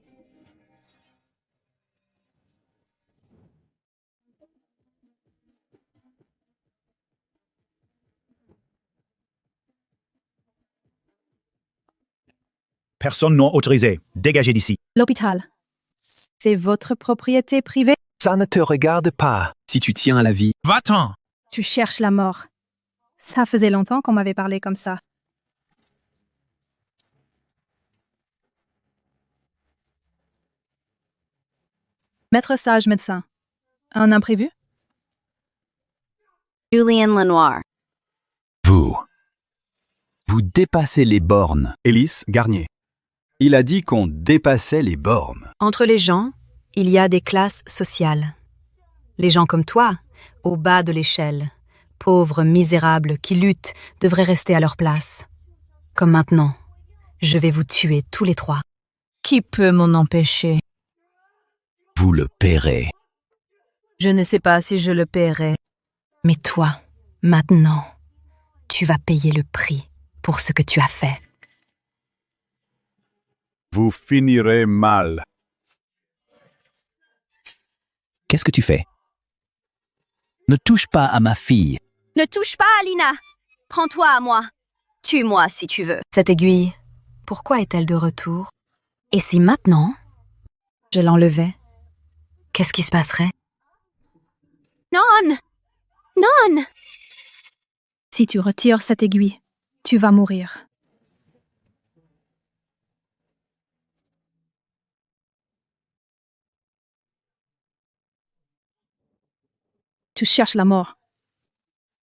Personne non autorisé. Dégagez d'ici. L'hôpital. C'est votre propriété privée. Ça ne te regarde pas. Si tu tiens à la vie, Va-t'en! Tu cherches la mort. Ça faisait longtemps qu'on m'avait parlé comme ça. Maître sage médecin. Un imprévu? Julien Lenoir. Vous dépassez les bornes. Élise Garnier. Il a dit qu'on dépassait les bornes. Entre les gens, il y a des classes sociales. Les gens comme toi, au bas de l'échelle, pauvres misérables qui luttent, devraient rester à leur place. Comme maintenant, je vais vous tuer tous les trois. Qui peut m'en empêcher? Vous le paierez. Je ne sais pas si je le paierai. Mais toi, maintenant, tu vas payer le prix pour ce que tu as fait. Vous finirez mal. Qu'est-ce que tu fais? Ne touche pas à ma fille. Ne touche pas, Alina. Prends-toi à moi. Tue-moi si tu veux. Cette aiguille, pourquoi est-elle de retour? Et si maintenant, je l'enlevais, qu'est-ce qui se passerait? Non! Non! Si tu retires cette aiguille, tu vas mourir. Tu cherches la mort.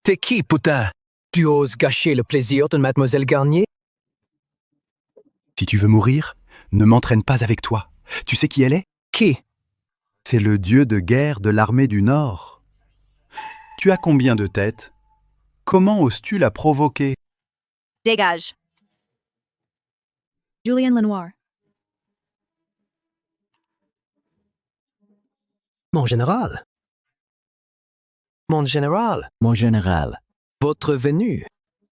T'es qui, putain? Tu oses gâcher le plaisir de Mademoiselle Garnier? Si tu veux mourir, ne m'entraîne pas avec toi. Tu sais qui elle est? Qui? C'est le dieu de guerre de l'armée du Nord. Tu as combien de têtes? Comment oses-tu la provoquer? Dégage. Julien Lenoir. Mon général. Mon général. Mon général. Votre venue.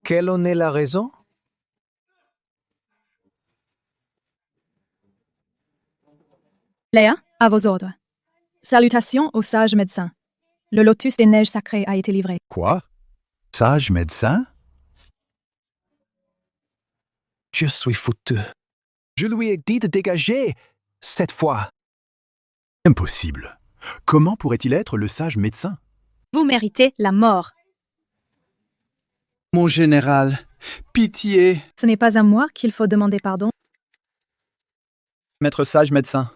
Quelle en est la raison? Léa, à vos ordres. Salutations au sage médecin. Le lotus des neiges sacrées a été livré. Quoi? Sage médecin? Je suis foutu. Je lui ai dit de dégager, cette fois. Impossible. Comment pourrait-il être le sage médecin? Vous méritez la mort. Mon général, pitié. Ce n'est pas à moi qu'il faut demander pardon. Maître sage médecin.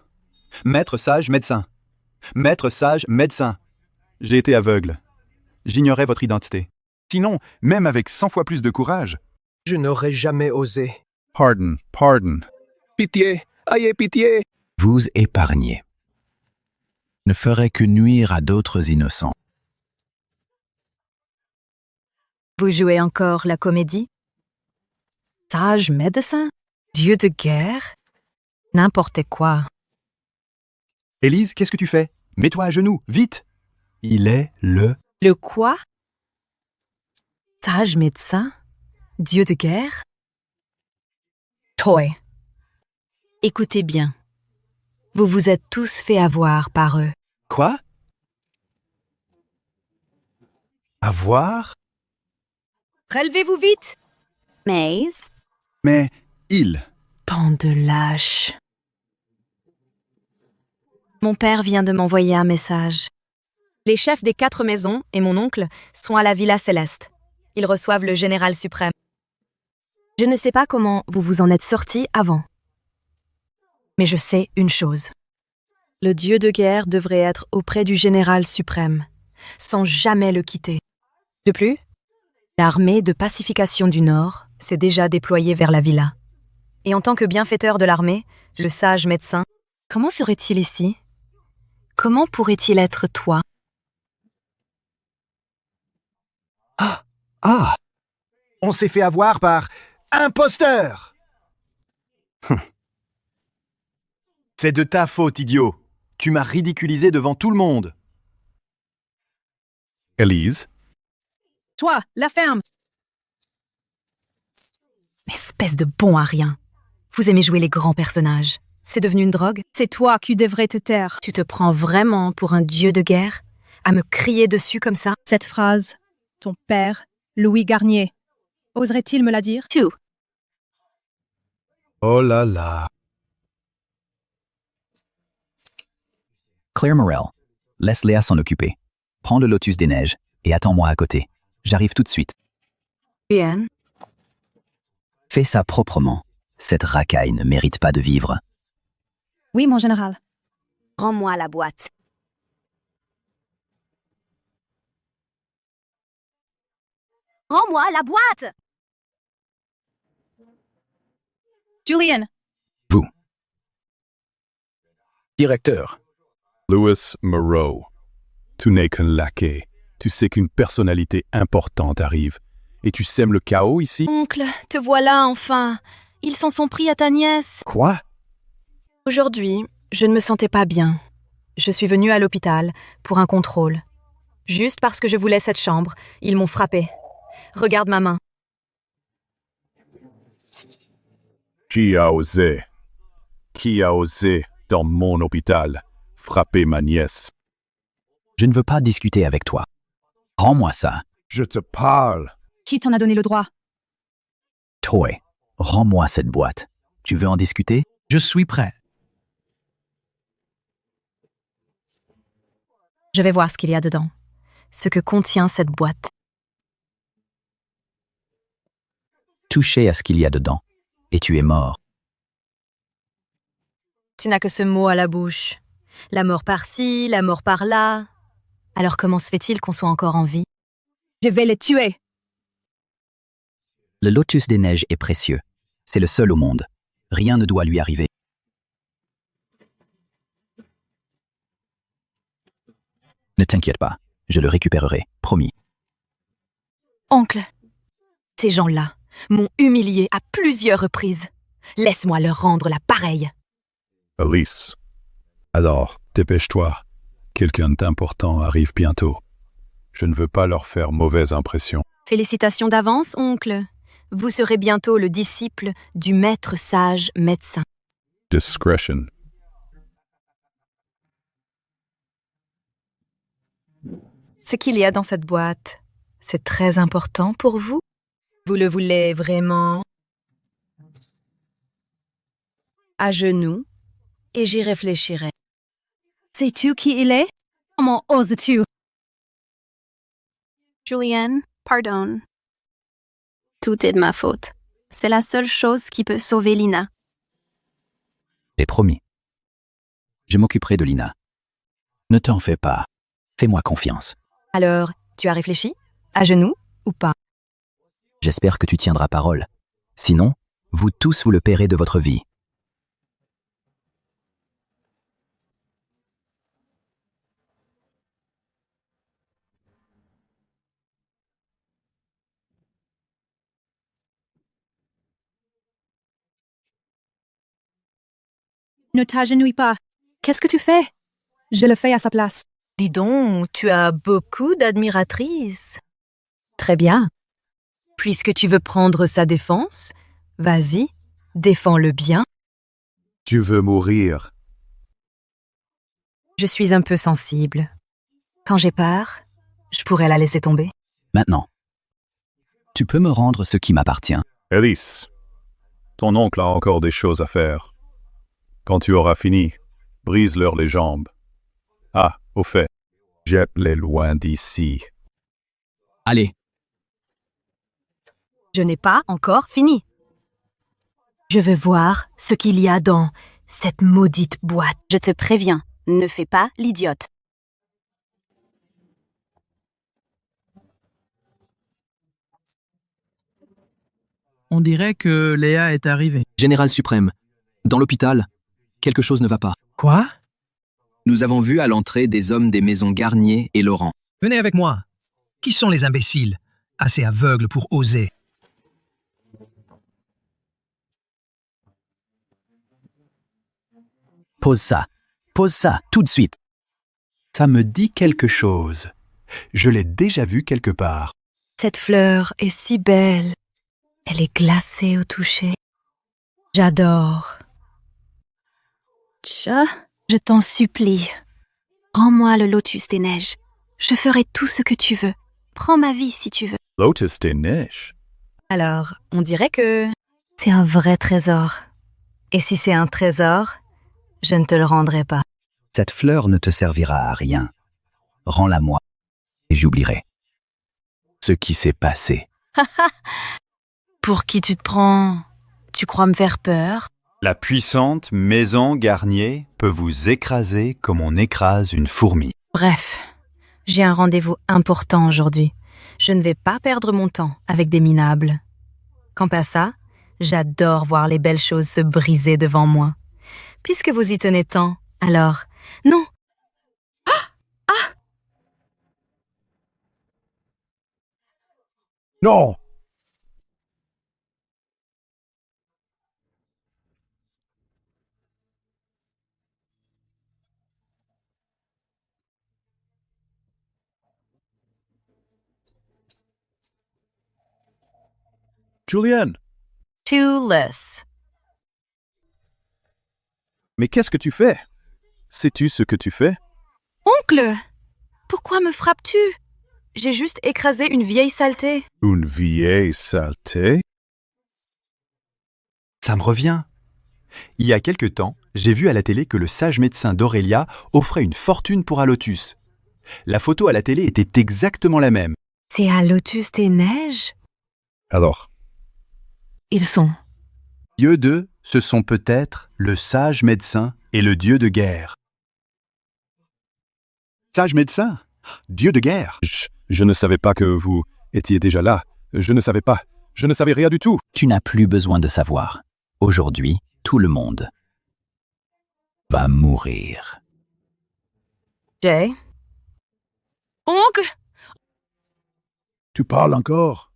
Maître sage médecin. Maître sage médecin. J'ai été aveugle. J'ignorais votre identité. Sinon, même avec 100 fois plus de courage. Je n'aurais jamais osé. Pardon, pardon. Pitié, ayez pitié. Vous épargnez. Ne ferait que nuire à d'autres innocents. Vous jouez encore la comédie? Sage médecin? Dieu de guerre? N'importe quoi. Élise, qu'est-ce que tu fais? Mets-toi à genoux, vite! Il est le... Le quoi? Sage médecin? Dieu de guerre? Toy. Écoutez bien. Vous vous êtes tous fait avoir par eux. Quoi? Avoir? Relevez-vous vite! Maze. Mais il... Bande de lâches. Mon père vient de m'envoyer un message. Les chefs des 4 maisons et mon oncle sont à la Villa Céleste. Ils reçoivent le général suprême. Je ne sais pas comment vous vous en êtes sortis avant. Mais je sais une chose. Le dieu de guerre devrait être auprès du général suprême, sans jamais le quitter. De plus, l'armée de pacification du Nord s'est déjà déployée vers la villa. Et en tant que bienfaiteur de l'armée, le sage médecin, comment serait-il ici? Comment pourrait-il être toi? Ah! On s'est fait avoir par... imposteur! C'est de ta faute, idiot. Tu m'as ridiculisé devant tout le monde. Élise. Toi, la ferme. Espèce de bon à rien. Vous aimez jouer les grands personnages. C'est devenu une drogue? C'est toi qui devrais te taire. Tu te prends vraiment pour un dieu de guerre? À me crier dessus comme ça? Cette phrase, ton père, Louis Garnier, oserait-il me la dire? Tout. Oh là là. Claire Morel, laisse Léa s'en occuper. Prends le lotus des neiges et attends-moi à côté. J'arrive tout de suite. Bien. Fais ça proprement. Cette racaille ne mérite pas de vivre. Oui, mon général. Rends-moi la boîte. Rends-moi la boîte! Julian. Directeur. Louis Moreau, tu n'es qu'un laquais. Tu sais qu'une personnalité importante arrive. Et tu sèmes le chaos ici? Oncle, te voilà enfin. Ils s'en sont pris à ta nièce. Quoi? Aujourd'hui, je ne me sentais pas bien. Je suis venue à l'hôpital pour un contrôle. Juste parce que je voulais cette chambre, ils m'ont frappée. Regarde ma main. Qui a osé? Qui a osé, dans mon hôpital, frapper ma nièce? Je ne veux pas discuter avec toi. Rends-moi ça. Je te parle. Qui t'en a donné le droit? Toy, rends-moi cette boîte. Tu veux en discuter? Je suis prêt. Je vais voir ce qu'il y a dedans. Ce que contient cette boîte. Toucher à ce qu'il y a dedans. Et tu es mort. Tu n'as que ce mot à la bouche. La mort par-ci, la mort par-là. Alors comment se fait-il qu'on soit encore en vie? Je vais les tuer. Le lotus des neiges est précieux. C'est le seul au monde. Rien ne doit lui arriver. Ne t'inquiète pas. Je le récupérerai. Promis. Oncle, ces gens-là m'ont humilié à plusieurs reprises. Laisse-moi leur rendre la pareille. Alice. Alors, dépêche-toi. Quelqu'un d'important arrive bientôt. Je ne veux pas leur faire mauvaise impression. Félicitations d'avance, oncle. Vous serez bientôt le disciple du maître sage médecin. Discretion. Ce qu'il y a dans cette boîte, c'est très important pour vous? Vous le voulez vraiment? À genoux, et j'y réfléchirai. Sais-tu qui il est? Comment oses-tu? Julian, pardon. Tout est de ma faute. C'est la seule chose qui peut sauver Lina. J'ai promis. Je m'occuperai de Lina. Ne t'en fais pas. Fais-moi confiance. Alors, tu as réfléchi? À genoux ou pas? J'espère que tu tiendras parole. Sinon, vous tous vous le paierez de votre vie. Ne t'agenouille pas. Qu'est-ce que tu fais? Je le fais à sa place. Dis donc, tu as beaucoup d'admiratrices. Très bien. Puisque tu veux prendre sa défense, vas-y, défends-le bien. Tu veux mourir. Je suis un peu sensible. Quand j'ai peur, je pourrais la laisser tomber. Maintenant, tu peux me rendre ce qui m'appartient. Alice, ton oncle a encore des choses à faire. Quand tu auras fini, brise-leur les jambes. Ah, au fait, jette-les loin d'ici. Allez. Je n'ai pas encore fini. Je veux voir ce qu'il y a dans cette maudite boîte. Je te préviens, ne fais pas l'idiote. On dirait que Léa est arrivée. Général suprême, dans l'hôpital, quelque chose ne va pas. Quoi? Nous avons vu à l'entrée des hommes des maisons Garnier et Laurent. Venez avec moi. Qui sont les imbéciles, assez aveugles pour oser? Pose ça, tout de suite. Ça me dit quelque chose. Je l'ai déjà vu quelque part. Cette fleur est si belle. Elle est glacée au toucher. J'adore. Tcha, je t'en supplie. Rends-moi le lotus des neiges. Je ferai tout ce que tu veux. Prends ma vie si tu veux. Lotus des neiges. Alors, on dirait que c'est un vrai trésor. Et si c'est un trésor, je ne te le rendrai pas. Cette fleur ne te servira à rien. Rends-la-moi et j'oublierai ce qui s'est passé. Pour qui tu te prends? Tu crois me faire peur? La puissante maison Garnier peut vous écraser comme on écrase une fourmi. Bref, j'ai un rendez-vous important aujourd'hui. Je ne vais pas perdre mon temps avec des minables. Quant à ça, j'adore voir les belles choses se briser devant moi. Puisque vous y tenez tant, alors, non! Non! Julienne, Too less. mais qu'est-ce que tu fais? Sais-tu ce que tu fais? Oncle! Pourquoi me frappes-tu? J'ai juste écrasé une vieille saleté. Une vieille saleté? Ça me revient. Il y a quelque temps, j'ai vu à la télé que le sage médecin d'Aurélia offrait une fortune pour un lotus. La photo à la télé était exactement la même. C'est à Lotus des Neiges? Alors? Ils sont. Eux deux, ce sont peut-être le sage médecin et le dieu de guerre. Sage médecin? Dieu de guerre? Je ne savais pas que vous étiez déjà là. Je ne savais pas. Je ne savais rien du tout. Tu n'as plus besoin de savoir. Aujourd'hui, tout le monde va mourir. Jay? Oncle? Tu parles encore?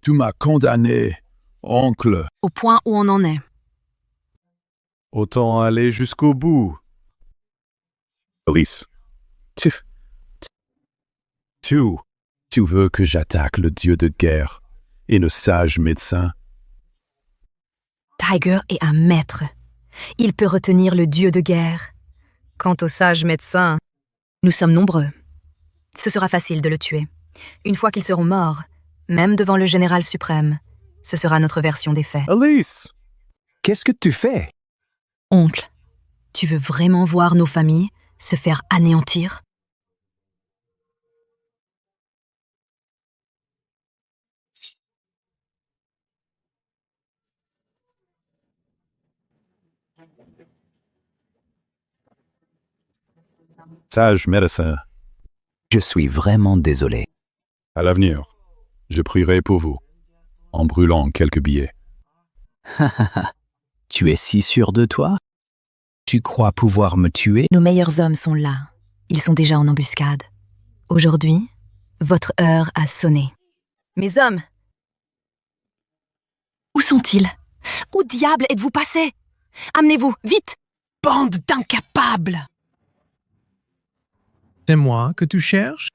Tu m'as condamné, oncle. Au point où on en est. Autant aller jusqu'au bout. Alice, tu veux que j'attaque le dieu de guerre et le sage médecin? Tiger est un maître. Il peut retenir le dieu de guerre. Quant au sage médecin, nous sommes nombreux. Ce sera facile de le tuer. Une fois qu'ils seront morts, même devant le général suprême, ce sera notre version des faits. Alice! Qu'est-ce que tu fais? Oncle, tu veux vraiment voir nos familles se faire anéantir? Sage médecin. Je suis vraiment désolé. À l'avenir, je prierai pour vous, en brûlant quelques billets. Tu es si sûr de toi? Tu crois pouvoir me tuer? Nos meilleurs hommes sont là. Ils sont déjà en embuscade. Aujourd'hui, votre heure a sonné. Mes hommes! Où sont-ils? Où diable êtes-vous passés? Amenez-vous, vite! Bande d'incapables! C'est moi que tu cherches?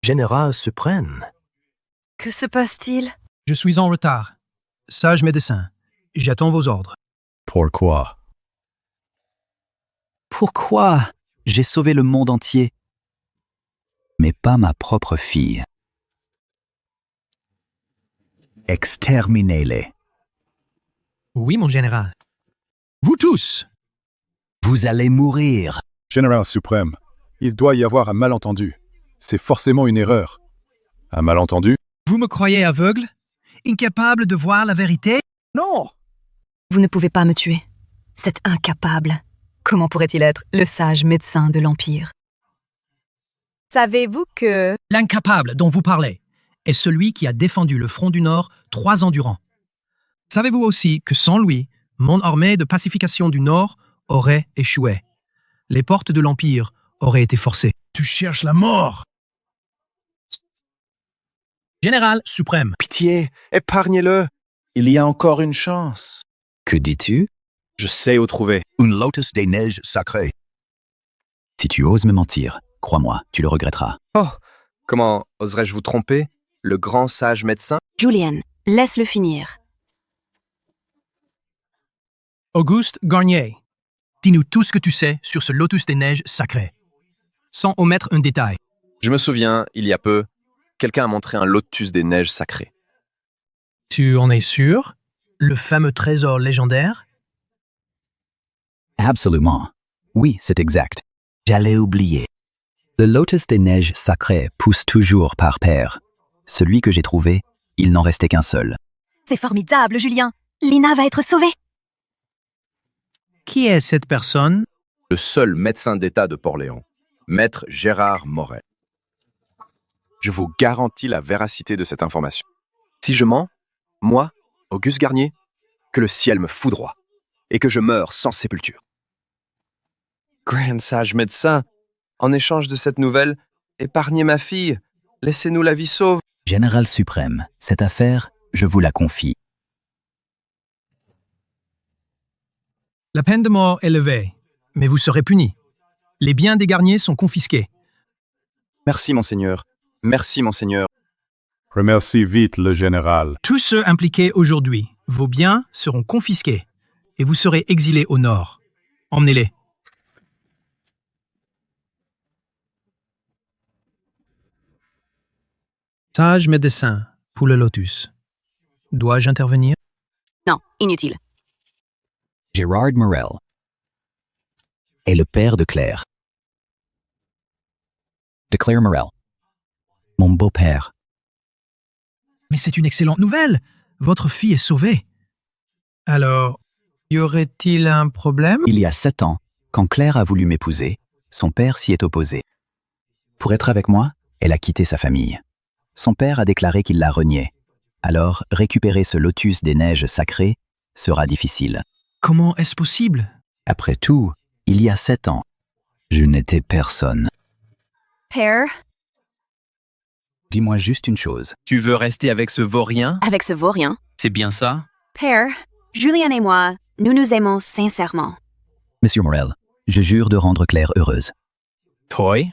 Général suprême. Que se passe-t-il? Je suis en retard. Sage médecin, j'attends vos ordres. Pourquoi? Pourquoi? J'ai sauvé le monde entier. Mais pas ma propre fille. Exterminez-les. Oui, mon général. Vous tous! Vous allez mourir. Général suprême, il doit y avoir un malentendu. C'est forcément une erreur. Un malentendu? Vous me croyez aveugle? Incapable de voir la vérité? Non! Vous ne pouvez pas me tuer. C'est incapable. Comment pourrait-il être le sage médecin de l'Empire? Savez-vous que... L'incapable dont vous parlez est celui qui a défendu le front du Nord 3 ans durant. Savez-vous aussi que sans lui, mon armée de pacification du Nord aurait échoué. Les portes de l'Empire auraient été forcées. Tu cherches la mort! Général suprême. Pitié, épargnez-le. Il y a encore une chance. Que dis-tu? Je sais où trouver. Une lotus des neiges sacrée. Si tu oses me mentir, crois-moi, tu le regretteras. Oh, comment oserais-je vous tromper, le grand sage médecin? Julienne, laisse-le finir. Auguste Garnier, dis-nous tout ce que tu sais sur ce lotus des neiges sacré, sans omettre un détail. Je me souviens, il y a peu, quelqu'un a montré un lotus des neiges sacré. Tu en es sûr? Le fameux trésor légendaire? Absolument. Oui, c'est exact. J'allais oublier. Le lotus des neiges sacrées pousse toujours par paire. Celui que j'ai trouvé, il n'en restait qu'un seul. C'est formidable, Julien. Lina va être sauvée. Qui est cette personne? Le seul médecin d'État de Port-Léon, Maître Gérard Morel. Je vous garantis la véracité de cette information. Si je mens, moi, Auguste Garnier, que le ciel me foudroie et que je meure sans sépulture. Grand sage médecin, en échange de cette nouvelle, épargnez ma fille, laissez-nous la vie sauve. Général suprême, cette affaire, je vous la confie. La peine de mort est levée, mais vous serez puni. Les biens des Garnier sont confisqués. Merci, monseigneur. Merci, monseigneur. Remercie vite le général. Tous ceux impliqués aujourd'hui, vos biens seront confisqués et vous serez exilés au nord. Emmenez-les. Sage médecin pour le lotus. Dois-je intervenir? Non, inutile. Gérard Morel est le père de Claire. De Claire Morel. Mon beau-père. Mais c'est une excellente nouvelle. Votre fille est sauvée. Alors, y aurait-il un problème? Il y a 7 ans, quand Claire a voulu m'épouser, son père s'y est opposé. Pour être avec moi, elle a quitté sa famille. Son père a déclaré qu'il la reniait. Alors, récupérer ce lotus des neiges sacrées sera difficile. Comment est-ce possible? Après tout, il y a 7 ans, je n'étais personne. Père, Dis-moi juste une chose. Tu veux rester avec ce vaurien? avec ce vaurien. C'est bien ça? Père, Julien et moi, nous nous aimons sincèrement. Monsieur Morel, je jure de rendre Claire heureuse. Toi?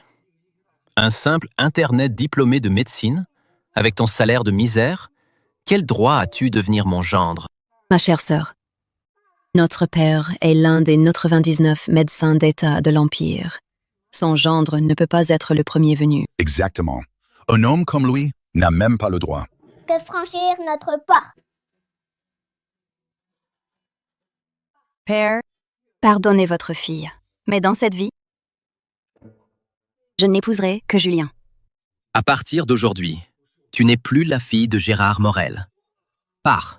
Un simple internet diplômé de médecine? Avec ton salaire de misère? Quel droit as-tu de devenir mon gendre? Ma chère sœur, notre père est l'un des 99 médecins d'État de l'Empire. Son gendre ne peut pas être le premier venu. Exactement. Un homme comme lui n'a même pas le droit. Que franchir notre porte. Père, pardonnez votre fille, mais dans cette vie, je n'épouserai que Julien. À partir d'aujourd'hui, tu n'es plus la fille de Gérard Morel. Pars.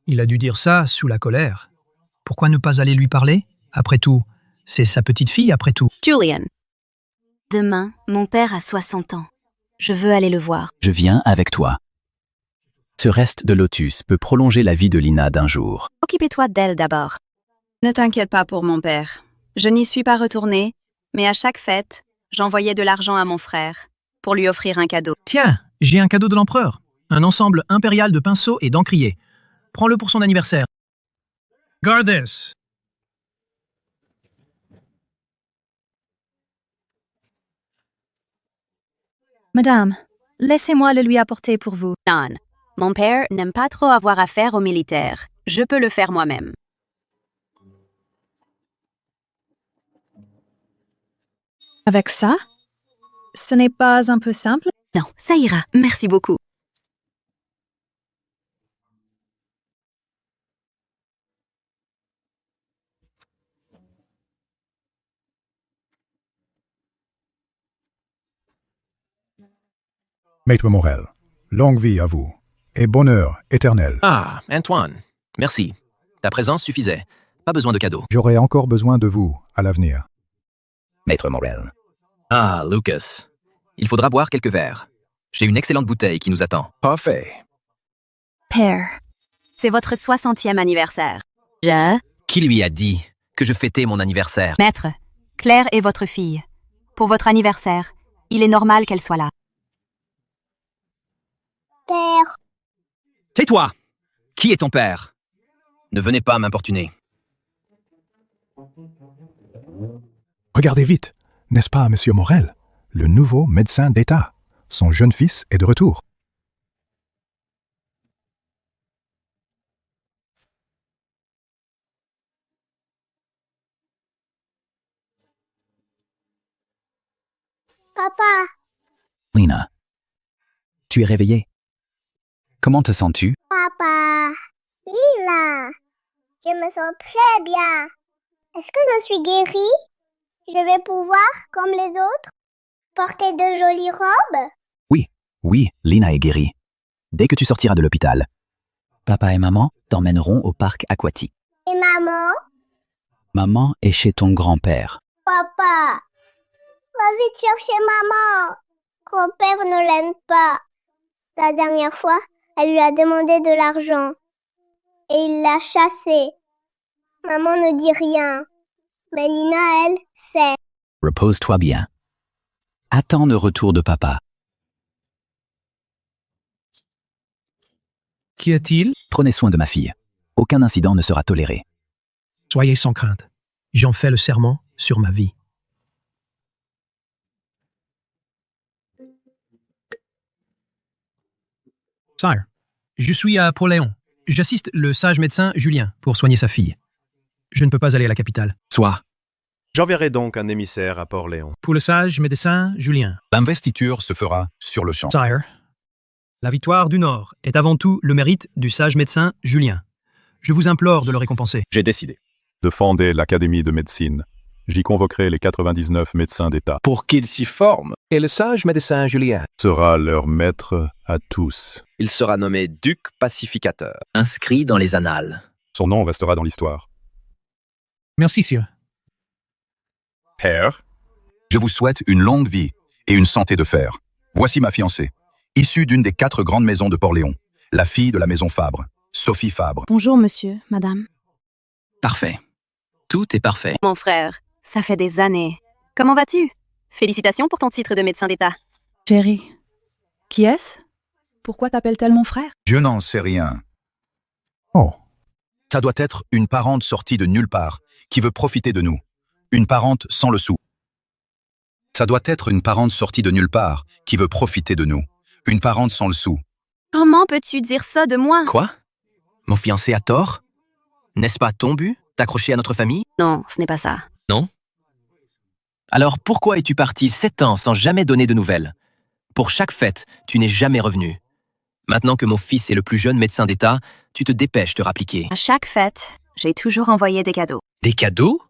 Il a dû dire ça sous la colère. Pourquoi ne pas aller lui parler? Après tout, c'est sa petite fille, après tout. Julien. Demain, mon père a 60 ans. Je veux aller le voir. Je viens avec toi. Ce reste de lotus peut prolonger la vie de Lina d'un jour. Occupez-toi d'elle d'abord. Ne t'inquiète pas pour mon père. Je n'y suis pas retournée, mais à chaque fête, j'envoyais de l'argent à mon frère pour lui offrir un cadeau. Tiens, j'ai un cadeau de l'empereur. Un ensemble impérial de pinceaux et d'encriers. Prends-le pour son anniversaire. Garde this. Madame, laissez-moi le lui apporter pour vous. Non, mon père n'aime pas trop avoir affaire aux militaires. Je peux le faire moi-même. Avec ça? Ce n'est pas un peu simple? Non, ça ira. Merci beaucoup. Maître Morel, longue vie à vous et bonheur éternel. Ah, Antoine, merci. Ta présence suffisait. Pas besoin de cadeau. J'aurai encore besoin de vous à l'avenir. Maître Morel. Ah, Lucas. Il faudra boire quelques verres. J'ai une excellente bouteille qui nous attend. Parfait. Père, c'est votre 60e anniversaire. Je... Qui lui a dit que je fêtais mon anniversaire? Maître, Claire est votre fille. Pour votre anniversaire, il est normal qu'elle soit là. Père. Tais-toi! Qui est ton père? Ne venez pas m'importuner. Regardez vite, n'est-ce pas, Monsieur Morel, le nouveau médecin d'État? Son jeune fils est de retour. Papa. Lina, tu es réveillée? Comment te sens-tu? Papa. Lina. Je me sens très bien. Est-ce que je suis guérie? Je vais pouvoir, comme les autres, porter de jolies robes? Oui, Lina est guérie. Dès que tu sortiras de l'hôpital, papa et maman t'emmèneront au parc aquatique. Et maman? Maman est chez ton grand-père. Papa, va vite chercher maman. Grand-père ne l'aime pas. La dernière fois, elle lui a demandé de l'argent. Et il l'a chassée. Maman ne dit rien. Mais Lina, elle, sait. Repose-toi bien. Attends le retour de papa. Qu'y a-t-il? Prenez soin de ma fille. Aucun incident ne sera toléré. Soyez sans crainte. J'en fais le serment sur ma vie. Sire, je suis à Port-Léon. J'assiste le sage médecin Julien pour soigner sa fille. Je ne peux pas aller à la capitale. Soit. J'enverrai donc un émissaire à Port-Léon. Pour le sage médecin Julien. L'investiture se fera sur le champ. Sire, la victoire du Nord est avant tout le mérite du sage médecin Julien. Je vous implore de le récompenser. J'ai décidé de fonder l'Académie de médecine. J'y convoquerai les 99 médecins d'État. Pour qu'ils s'y forment. Et le sage médecin Julien Sera leur maître à tous. Il sera nommé duc pacificateur. Inscrit dans les annales. Son nom restera dans l'histoire. Merci, sire. Père, je vous souhaite une longue vie et une santé de fer. Voici ma fiancée, issue d'une des 4 grandes maisons de Port-Léon, la fille de la maison Fabre, Sophie Fabre. Bonjour, monsieur, madame. Parfait. Tout est parfait. Mon frère, ça fait des années. Comment vas-tu? Félicitations pour ton titre de médecin d'État. Chérie, qui est-ce? Pourquoi t'appelle-t-elle mon frère? Je n'en sais rien. Oh, Ça doit être une parente sortie de nulle part qui veut profiter de nous. Une parente sans le sou. Ça doit être une parente sortie de nulle part qui veut profiter de nous. Une parente sans le sou. Comment peux-tu dire ça de moi? Quoi? Mon fiancé a tort? N'est-ce pas ton but, t'accrocher à notre famille? Non, ce n'est pas ça. Non? Alors pourquoi es-tu parti 7 ans sans jamais donner de nouvelles? Pour chaque fête, tu n'es jamais revenu. Maintenant que mon fils est le plus jeune médecin d'État, tu te dépêches de rappliquer. À chaque fête, j'ai toujours envoyé des cadeaux. Des cadeaux?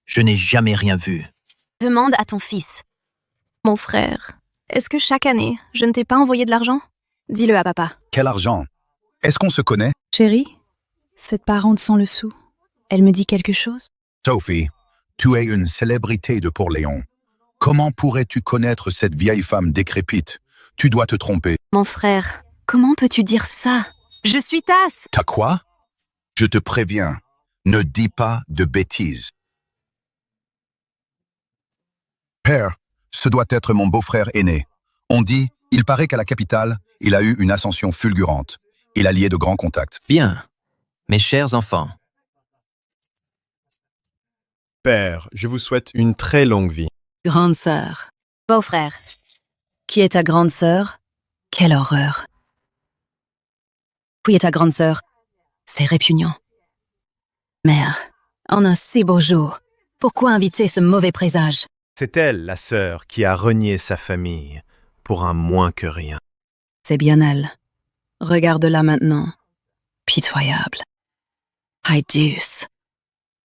Je n'ai jamais rien vu. Demande à ton fils. Mon frère, est-ce que chaque année, je ne t'ai pas envoyé de l'argent? Dis-le à papa. Quel argent? Est-ce qu'on se connaît? Chérie, cette parente sans le sou, elle me dit quelque chose? Sophie, tu es une célébrité de Port-Léon. Comment pourrais-tu connaître cette vieille femme décrépite? Tu dois te tromper. Mon frère, comment peux-tu dire ça? Je suis Tasse. T'as quoi? Je te préviens, ne dis pas de bêtises. Père, ce doit être mon beau-frère aîné. On dit, il paraît qu'à la capitale, il a eu une ascension fulgurante. Il a lié de grands contacts. Bien. Mes chers enfants. Père, je vous souhaite une très longue vie. Grande sœur. Beau-frère. Qui est ta grande sœur? Quelle horreur. Qui est ta grande sœur? C'est répugnant. Mère, en un si beau jour, pourquoi inviter ce mauvais présage? C'est elle, la sœur, qui a renié sa famille pour un moins que rien. C'est bien elle. Regarde-la maintenant. Pitoyable. Douce.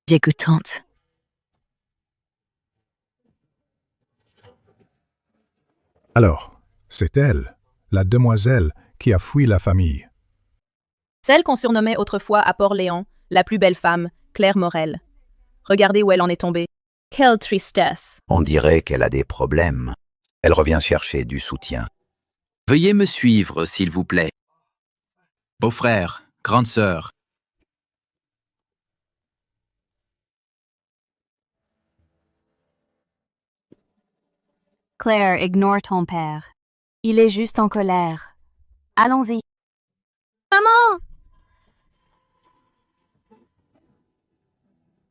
Dégoûtante. alors, c'est elle, la demoiselle, qui a fui la famille. Celle qu'on surnommait autrefois à Port-Léon, la plus belle femme, Claire Morel. Regardez où elle en est tombée. Quelle tristesse! On dirait qu'elle a des problèmes. Elle revient chercher du soutien. Veuillez me suivre, s'il vous plaît. Beau-frère, grande sœur. Claire, ignore ton père. Il est juste en colère. Allons-y. Maman!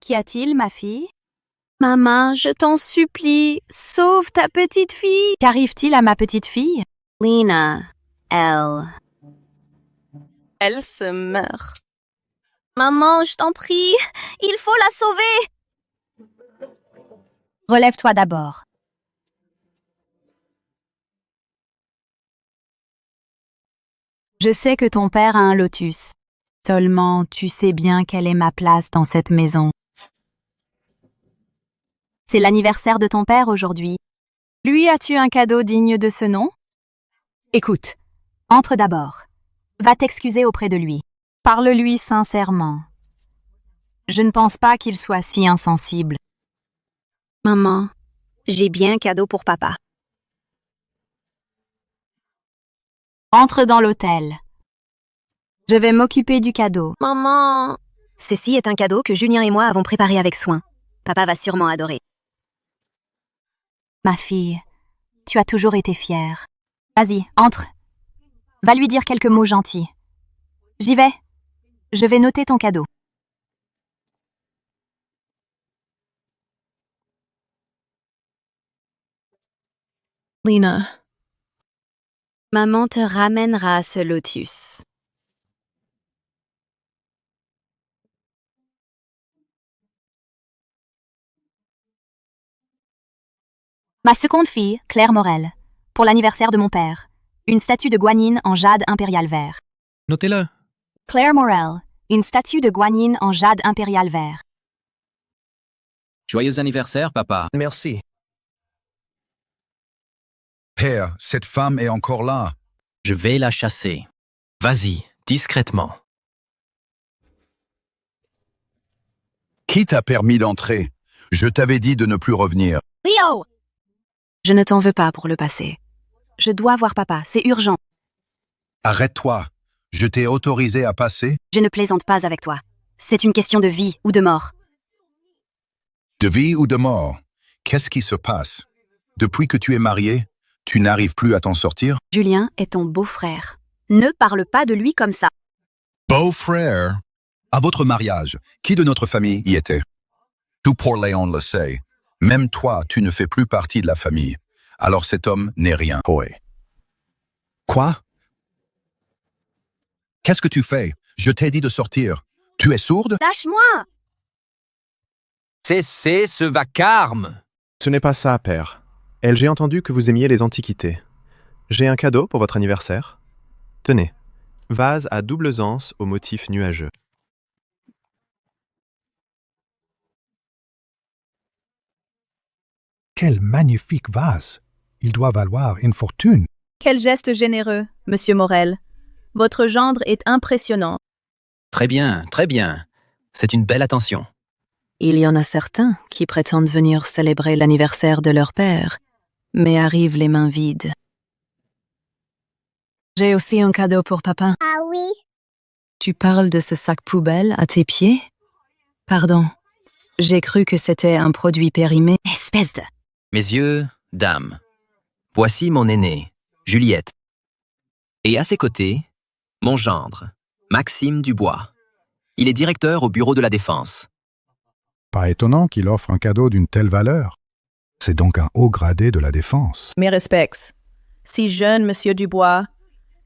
Qu'y a-t-il, ma fille? Maman, je t'en supplie, sauve ta petite fille. Qu'arrive-t-il à ma petite fille? Lina, elle se meurt. Maman, je t'en prie, il faut la sauver. Relève-toi d'abord. Je sais que ton père a un lotus. Seulement, tu sais bien quelle est ma place dans cette maison. C'est l'anniversaire de ton père aujourd'hui. Lui as-tu un cadeau digne de ce nom? Écoute, entre d'abord. Va t'excuser auprès de lui. Parle-lui sincèrement. Je ne pense pas qu'il soit si insensible. Maman, j'ai bien un cadeau pour papa. Entre dans l'hôtel. Je vais m'occuper du cadeau. Maman! Ceci est un cadeau que Julien et moi avons préparé avec soin. Papa va sûrement adorer. Ma fille, tu as toujours été fière. Vas-y, entre. Va lui dire quelques mots gentils. J'y vais. Je vais noter ton cadeau. Lina. Maman te ramènera ce lotus. Ma seconde fille, Claire Morel, pour l'anniversaire de mon père. Une statue de guanine en jade impérial vert. Notez-le. Claire Morel, une statue de guanine en jade impérial vert. Joyeux anniversaire, papa. Merci. Père, cette femme est encore là. Je vais la chasser. Vas-y, discrètement. Qui t'a permis d'entrer? Je t'avais dit de ne plus revenir. Leo! Je ne t'en veux pas pour le passé. Je dois voir papa, c'est urgent. Arrête-toi. Je t'ai autorisé à passer? Je ne plaisante pas avec toi. C'est une question de vie ou de mort. De vie ou de mort? Qu'est-ce qui se passe? Depuis que tu es marié, tu n'arrives plus à t'en sortir? Julien est ton beau-frère. Ne parle pas de lui comme ça. Beau-frère? À votre mariage, qui de notre famille y était? Tout pour Léon le sait. Même toi, tu ne fais plus partie de la famille. Alors cet homme n'est rien. Oui. Quoi? Qu'est-ce que tu fais? Je t'ai dit de sortir. Tu es sourde? Lâche-moi! Cessez ce vacarme! Ce n'est pas ça, père. J'ai entendu que vous aimiez les antiquités. J'ai un cadeau pour votre anniversaire. Tenez, vase à doubles anses au motif nuageux. Quel magnifique vase! Il doit valoir une fortune. Quel geste généreux, Monsieur Morel. Votre gendre est impressionnant. Très bien, très bien. C'est une belle attention. Il y en a certains qui prétendent venir célébrer l'anniversaire de leur père, mais arrivent les mains vides. J'ai aussi un cadeau pour papa. Ah oui? Tu parles de ce sac poubelle à tes pieds? Pardon, j'ai cru que c'était un produit périmé. Espèce de... Messieurs, dames, voici mon aînée, Juliette. Et à ses côtés, mon gendre, Maxime Dubois. Il est directeur au bureau de la Défense. Pas étonnant qu'il offre un cadeau d'une telle valeur. C'est donc un haut gradé de la défense. Mes respects. Si jeune, Monsieur Dubois,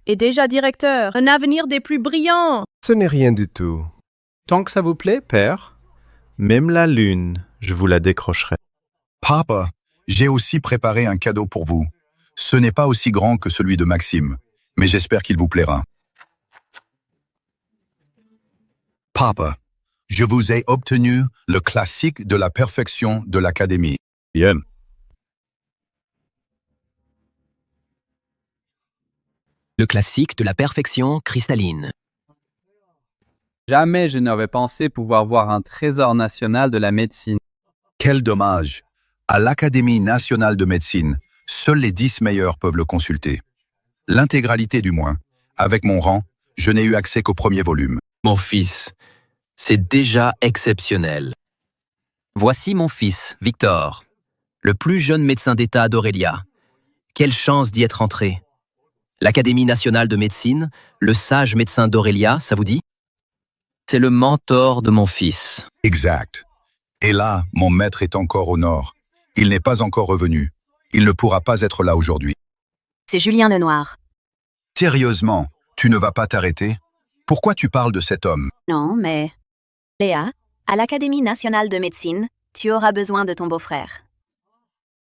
est déjà directeur, un avenir des plus brillants. Ce n'est rien du tout. Tant que ça vous plaît, père, même la lune, je vous la décrocherai. Papa, j'ai aussi préparé un cadeau pour vous. Ce n'est pas aussi grand que celui de Maxime, mais j'espère qu'il vous plaira. Papa, je vous ai obtenu le classique de la perfection de l'Académie. Bien. Le classique de la perfection cristalline. Jamais je n'aurais pensé pouvoir voir un trésor national de la médecine. Quel dommage! À l'Académie nationale de médecine, seuls les 10 meilleurs peuvent le consulter. L'intégralité du moins. Avec mon rang, je n'ai eu accès qu'au premier volume. Mon fils, c'est déjà exceptionnel. Voici mon fils, Victor, le plus jeune médecin d'État d'Aurélia. Quelle chance d'y être entré. L'Académie nationale de médecine, le sage médecin d'Aurélia, ça vous dit? C'est le mentor de mon fils. Exact. Et là, mon maître est encore au nord. Il n'est pas encore revenu. Il ne pourra pas être là aujourd'hui. C'est Julien Lenoir. Sérieusement, tu ne vas pas t'arrêter? Pourquoi tu parles de cet homme? Non, mais... Léa, à l'Académie nationale de médecine, tu auras besoin de ton beau-frère.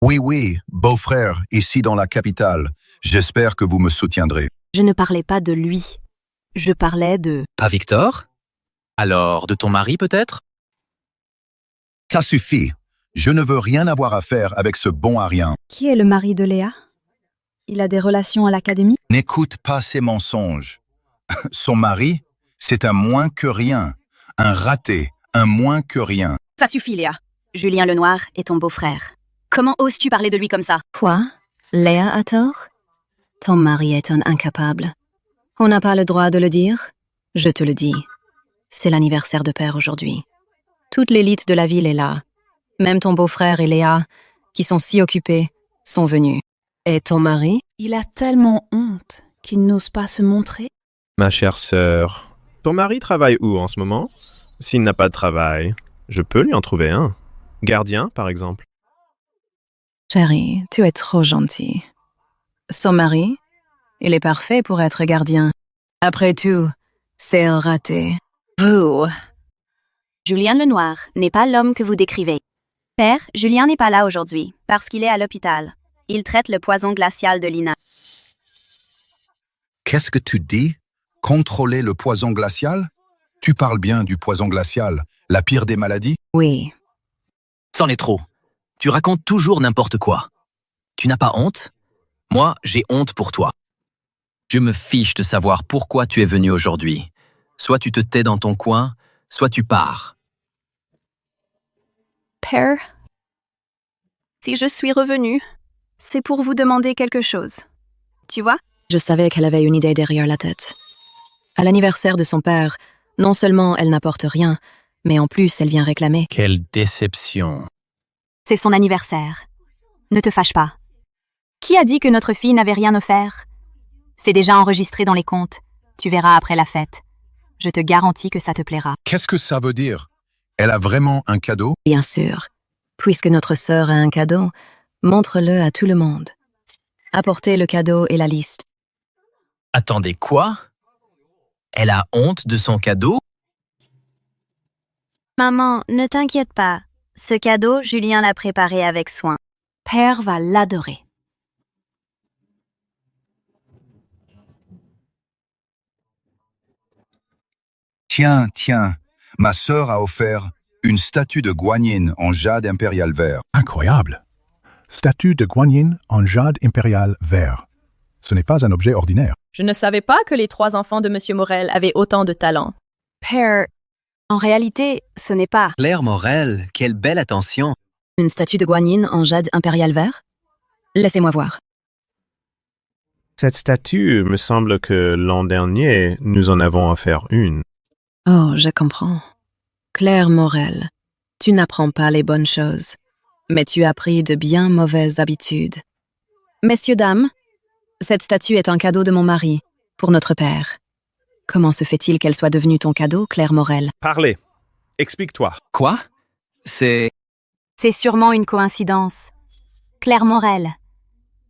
Oui, beau-frère, ici dans la capitale. J'espère que vous me soutiendrez. Je ne parlais pas de lui. Je parlais de... Pas Victor? Alors, de ton mari peut-être? Ça suffit. Je ne veux rien avoir à faire avec ce bon à rien. Qui est le mari de Léa? Il a des relations à l'académie? N'écoute pas ces mensonges. Son mari, c'est un moins que rien. Un raté, un moins que rien. Ça suffit, Léa. Julien Lenoir est ton beau-frère. Comment oses-tu parler de lui comme ça? Quoi? Léa a tort? Ton mari est un incapable. On n'a pas le droit de le dire? Je te le dis. C'est l'anniversaire de père aujourd'hui. Toute l'élite de la ville est là. Même ton beau-frère et Léa, qui sont si occupés, sont venus. Et ton mari? Il a tellement honte qu'il n'ose pas se montrer. Ma chère sœur, ton mari travaille où en ce moment? S'il n'a pas de travail, je peux lui en trouver un. Gardien, par exemple. Chérie, tu es trop gentille. Son mari, il est parfait pour être gardien. Après tout, c'est un raté. Vous. Julien Lenoir n'est pas l'homme que vous décrivez. Père, Julien n'est pas là aujourd'hui, parce qu'il est à l'hôpital. Il traite le poison glacial de Lina. Qu'est-ce que tu dis? Contrôler le poison glacial? Tu parles bien du poison glacial, la pire des maladies? Oui. C'en est trop. Tu racontes toujours n'importe quoi. Tu n'as pas honte? Moi, j'ai honte pour toi. Je me fiche de savoir pourquoi tu es venu aujourd'hui. Soit tu te tais dans ton coin, soit tu pars. Père, si je suis revenue, c'est pour vous demander quelque chose. Tu vois? Je savais qu'elle avait une idée derrière la tête. À l'anniversaire de son père, non seulement elle n'apporte rien, mais en plus elle vient réclamer. Quelle déception. C'est son anniversaire. Ne te fâche pas. Qui a dit que notre fille n'avait rien offert? C'est déjà enregistré dans les comptes. Tu verras après la fête. Je te garantis que ça te plaira. Qu'est-ce que ça veut dire? Elle a vraiment un cadeau? Bien sûr. Puisque notre sœur a un cadeau, montre-le à tout le monde. Apportez le cadeau et la liste. Attendez, quoi? Elle a honte de son cadeau? Maman, ne t'inquiète pas. Ce cadeau, Julien l'a préparé avec soin. Père va l'adorer. Tiens, ma sœur a offert une statue de Guanyin en jade impérial vert. Incroyable. Statue de Guanyin en jade impérial vert. Ce n'est pas un objet ordinaire. Je ne savais pas que les 3 enfants de Monsieur Morel avaient autant de talent. Père, en réalité, ce n'est pas... Claire Morel, quelle belle attention. Une statue de Guanyin en jade impérial vert? Laissez-moi voir. Cette statue, me semble que l'an dernier, nous en avons offert une. Oh, je comprends. Claire Morel, tu n'apprends pas les bonnes choses, mais tu as pris de bien mauvaises habitudes. Messieurs, dames, cette statue est un cadeau de mon mari, pour notre père. Comment se fait-il qu'elle soit devenue ton cadeau, Claire Morel? Parlez. Explique-toi. Quoi? C'est sûrement une coïncidence. Claire Morel,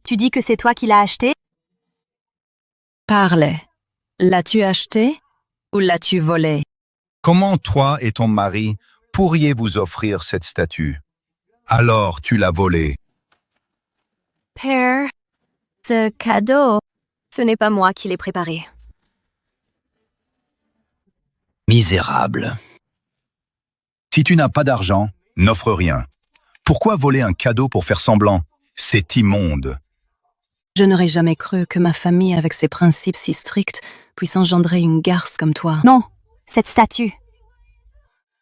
tu dis que c'est toi qui l'as acheté? Parle. L'as-tu acheté ou l'as-tu volé? Comment toi et ton mari pourriez vous offrir cette statue? Alors tu l'as volée. Père, ce cadeau, ce n'est pas moi qui l'ai préparé. misérable. Si tu n'as pas d'argent, n'offre rien. Pourquoi voler un cadeau pour faire semblant? C'est immonde. Je n'aurais jamais cru que ma famille, avec ses principes si stricts, puisse engendrer une garce comme toi. Non, cette statue.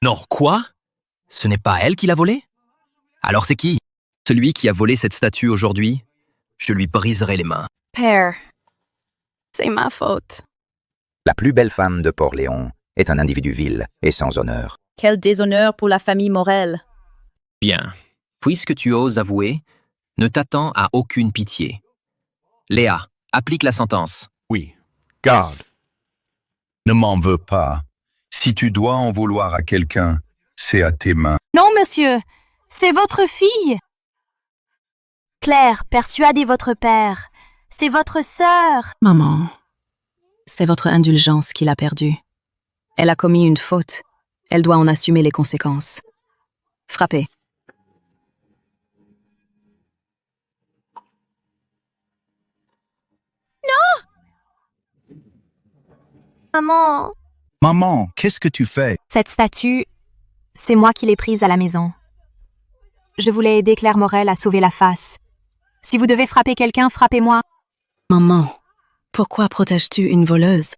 Non, quoi? Ce n'est pas elle qui l'a volée? Alors c'est qui? Celui qui a volé cette statue aujourd'hui? Je lui briserai les mains. Père, c'est ma faute. La plus belle femme de Port-Léon est un individu vil et sans honneur. Quel déshonneur pour la famille Morel. Bien. Puisque tu oses avouer, ne t'attends à aucune pitié. Léa, applique la sentence. Oui. Garde. Ne m'en veux pas. Si tu dois en vouloir à quelqu'un, c'est à tes mains. Non, monsieur, c'est votre fille. Claire, persuadez votre père. C'est votre sœur. Maman, c'est votre indulgence qui l'a perdue. Elle a commis une faute. Elle doit en assumer les conséquences. Frappez. Maman! Maman, qu'est-ce que tu fais? Cette statue, c'est moi qui l'ai prise à la maison. Je voulais aider Claire Morel à sauver la face. Si vous devez frapper quelqu'un, frappez-moi. Maman, pourquoi protèges-tu une voleuse?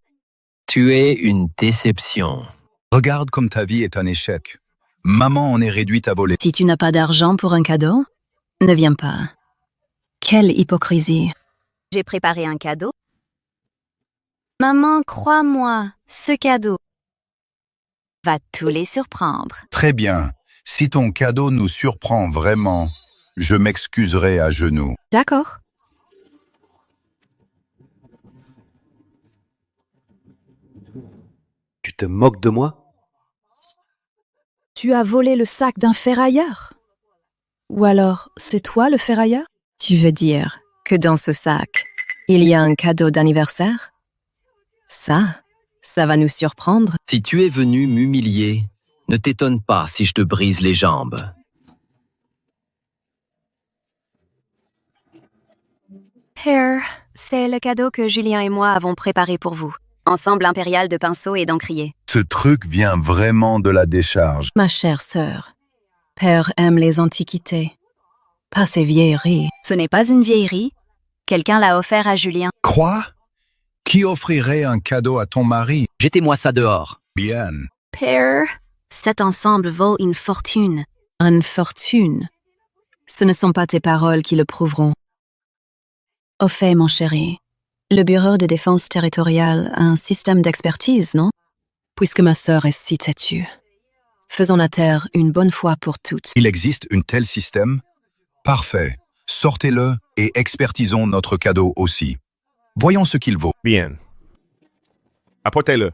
Tu es une déception. Regarde comme ta vie est un échec. Maman en est réduite à voler. Si tu n'as pas d'argent pour un cadeau, ne viens pas. Quelle hypocrisie. J'ai préparé un cadeau. Maman, crois-moi, ce cadeau va tous les surprendre. Très bien. Si ton cadeau nous surprend vraiment, je m'excuserai à genoux. D'accord. Tu te moques de moi? Tu as volé le sac d'un ferrailleur? Ou alors, c'est toi le ferrailleur? Tu veux dire que dans ce sac, il y a un cadeau d'anniversaire? Ça va nous surprendre. Si tu es venu m'humilier, ne t'étonne pas si je te brise les jambes. Here, c'est le cadeau que Julien et moi avons préparé pour vous. Ensemble impérial de pinceaux et d'encriers. Ce truc vient vraiment de la décharge. Ma chère sœur, Père aime les antiquités, pas ces vieilleries. Ce n'est pas une vieillerie. Quelqu'un l'a offert à Julien. Quoi? Qui offrirait un cadeau à ton mari? Jetez-moi ça dehors. Bien. Père, cet ensemble vaut une fortune. Une fortune? Ce ne sont pas tes paroles qui le prouveront. Au fait, mon chéri, le Bureau de défense territoriale a un système d'expertise, non? Puisque ma sœur est si têtue. Faisons la terre une bonne fois pour toutes. Il existe un tel système? Parfait. Sortez-le et expertisons notre cadeau aussi. Voyons ce qu'il vaut. Bien. Apportez-le.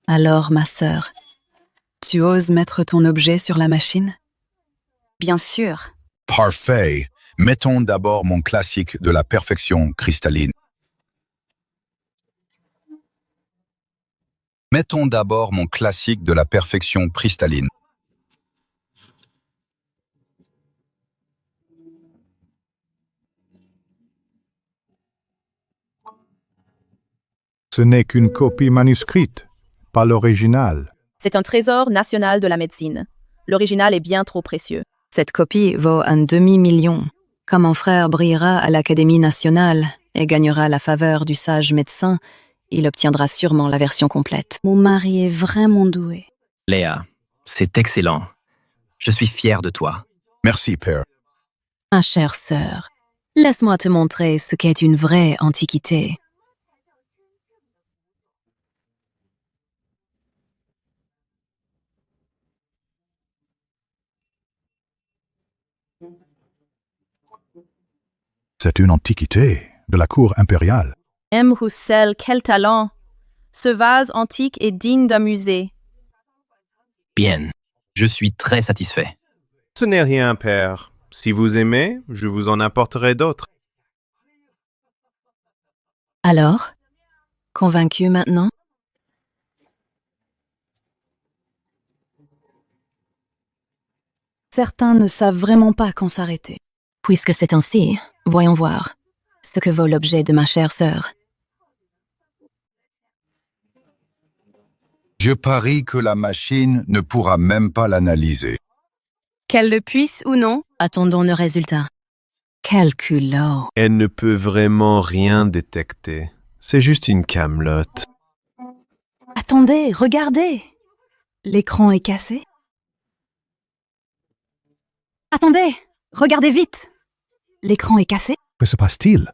Alors, ma sœur, tu oses mettre ton objet sur la machine? Bien sûr. Parfait. Mettons d'abord mon classique de la perfection cristalline. Mettons d'abord mon classique de la perfection cristalline. Ce n'est qu'une copie manuscrite, pas l'original. C'est un trésor national de la médecine. L'original est bien trop précieux. Cette copie vaut un demi-million. Quand mon frère brillera à l'Académie nationale et gagnera la faveur du sage médecin, il obtiendra sûrement la version complète. Mon mari est vraiment doué. Léa, c'est excellent. Je suis fier de toi. Merci, père. Ma chère sœur, laisse-moi te montrer ce qu'est une vraie antiquité. C'est une antiquité de la cour impériale. M. Roussel, quel talent! Ce vase antique est digne d'un musée. Bien. Je suis très satisfait. Ce n'est rien, père. Si vous aimez, je vous en apporterai d'autres. Alors, convaincu maintenant? Certains ne savent vraiment pas quand s'arrêter. Puisque c'est ainsi, voyons voir ce que vaut l'objet de ma chère sœur. Je parie que la machine ne pourra même pas l'analyser. Qu'elle le puisse ou non, attendons le résultat. Quel culot! Elle ne peut vraiment rien détecter. C'est juste une camelote. Attendez, regardez! L'écran est cassé. Attendez, regardez vite! L'écran est cassé. Que se passe-t-il?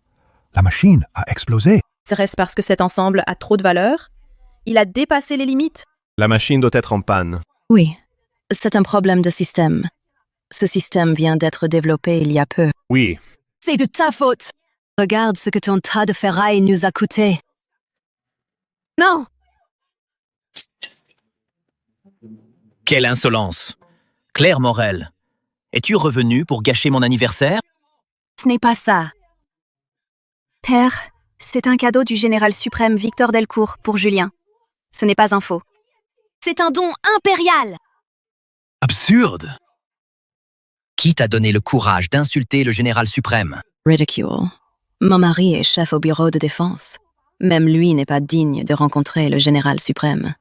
La machine a explosé. Serait-ce parce que cet ensemble a trop de valeur? Il a dépassé les limites. La machine doit être en panne. Oui, c'est un problème de système. Ce système vient d'être développé il y a peu. Oui. C'est de ta faute! Regarde ce que ton tas de ferraille nous a coûté. Non! Quelle insolence! Claire Morel, es-tu revenue pour gâcher mon anniversaire? Ce n'est pas ça. Père, c'est un cadeau du général suprême Victor Delcourt pour Julien. Ce n'est pas un faux. C'est un don impérial! Absurde! Qui t'a donné le courage d'insulter le général suprême? Ridicule. Mon mari est chef au bureau de défense. Même lui n'est pas digne de rencontrer le général suprême.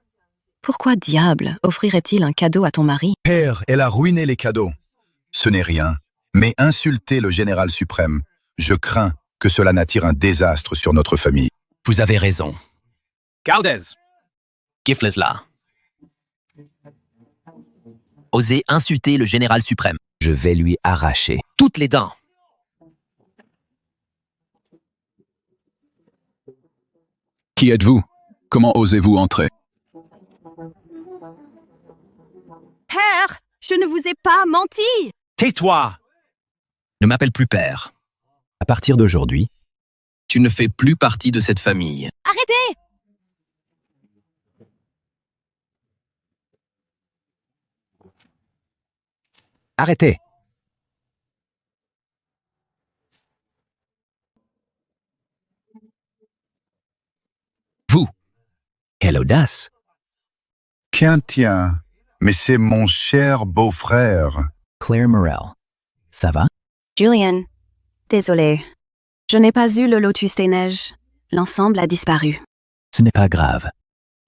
Pourquoi diable offrirait-il un cadeau à ton mari? Père, elle a ruiné les cadeaux. Ce n'est rien, mais insulter le général suprême, je crains que cela n'attire un désastre sur notre famille. Vous avez raison. Caldez! Gifles là. Osez insulter le général suprême. Je vais lui arracher toutes les dents. Qui êtes-vous? Comment osez-vous entrer? Père, je ne vous ai pas menti. Tais-toi! Ne m'appelle plus père. À partir d'aujourd'hui, tu ne fais plus partie de cette famille. Arrêtez! Arrêtez! Vous! Quelle audace! Tiens, mais c'est mon cher beau-frère. Claire Morel, ça va? Julian, désolé. Je n'ai pas eu le lotus des neiges. L'ensemble a disparu. Ce n'est pas grave.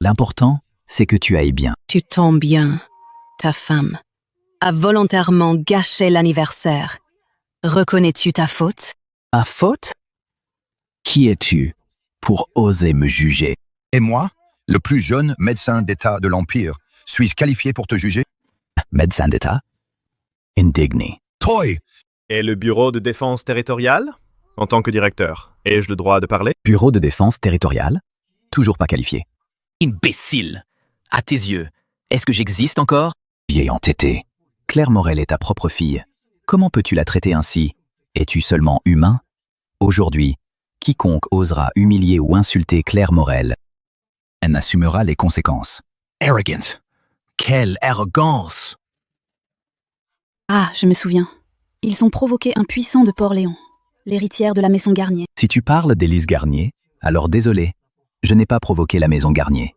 L'important, c'est que tu ailles bien. Tu tombes bien. Ta femme a volontairement gâché l'anniversaire. Reconnais-tu ta faute? Ma faute? Qui es-tu pour oser me juger? Et moi, le plus jeune médecin d'État de l'Empire, suis-je qualifié pour te juger? Médecin d'État? Indigné. Toy! Et le bureau de défense territoriale? En tant que directeur, ai-je le droit de parler? Bureau de défense territoriale? Toujours pas qualifié. Imbécile! À tes yeux, est-ce que j'existe encore? Vieille entêtée. Claire Morel est ta propre fille. Comment peux-tu la traiter ainsi? Es-tu seulement humain? Aujourd'hui, quiconque osera humilier ou insulter Claire Morel, elle assumera les conséquences. Arrogant! Quelle arrogance! Ah, je me souviens. Ils ont provoqué un puissant de Port-Léon, l'héritière de la maison Garnier. Si tu parles d'Élise Garnier, alors désolé, je n'ai pas provoqué la maison Garnier.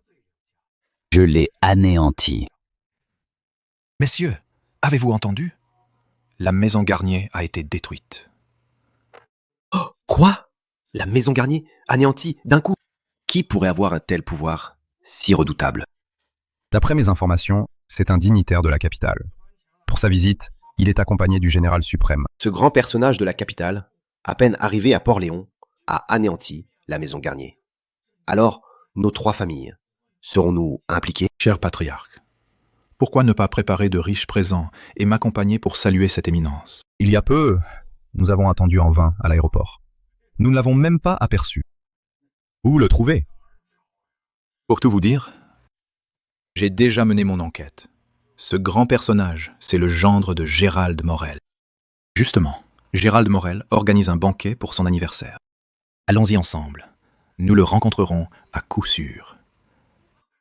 Je l'ai anéantie. Messieurs, avez-vous entendu? La maison Garnier a été détruite. Oh, quoi? La maison Garnier anéantie d'un coup? Qui pourrait avoir un tel pouvoir si redoutable? D'après mes informations, c'est un dignitaire de la capitale. Pour sa visite, il est accompagné du général suprême. Ce grand personnage de la capitale, à peine arrivé à Port-Léon, a anéanti la maison Garnier. Alors, nos trois familles, serons-nous impliquées? Cher patriarche, pourquoi ne pas préparer de riches présents et m'accompagner pour saluer cette éminence? Il y a peu, nous avons attendu en vain à l'aéroport. Nous ne l'avons même pas aperçu. Où le trouver? Pour tout vous dire, j'ai déjà mené mon enquête. Ce grand personnage, c'est le gendre de Gérald Morel. Justement, Gérald Morel organise un banquet pour son anniversaire. Allons-y ensemble. Nous le rencontrerons à coup sûr.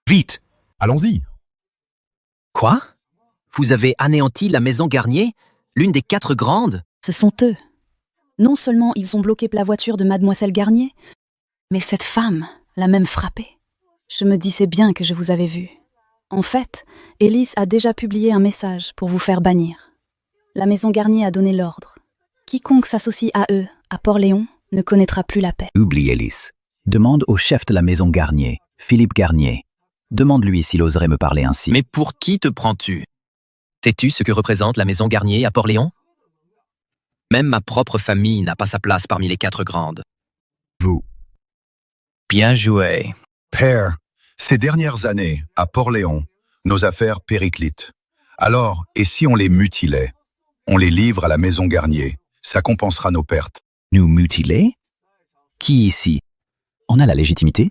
Vite! Allons-y! Quoi? Vous avez anéanti la maison Garnier? L'une des 4 grandes? Ce sont eux. Non seulement ils ont bloqué la voiture de mademoiselle Garnier, mais cette femme l'a même frappée. Je me disais bien que je vous avais vu. En fait, Élise a déjà publié un message pour vous faire bannir. La maison Garnier a donné l'ordre. Quiconque s'associe à eux, à Port-Léon, ne connaîtra plus la paix. Oublie Élise. Demande au chef de la maison Garnier, Philippe Garnier. Demande-lui s'il oserait me parler ainsi. Mais pour qui te prends-tu? Sais-tu ce que représente la maison Garnier à Port-Léon? Même ma propre famille n'a pas sa place parmi les 4 grandes. Vous. Bien joué. Père, ces dernières années, à Port-Léon, nos affaires périclitent. Alors, et si on les mutilait? On les livre à la maison Garnier. Ça compensera nos pertes. Nous mutiler? Qui ici? On a la légitimité?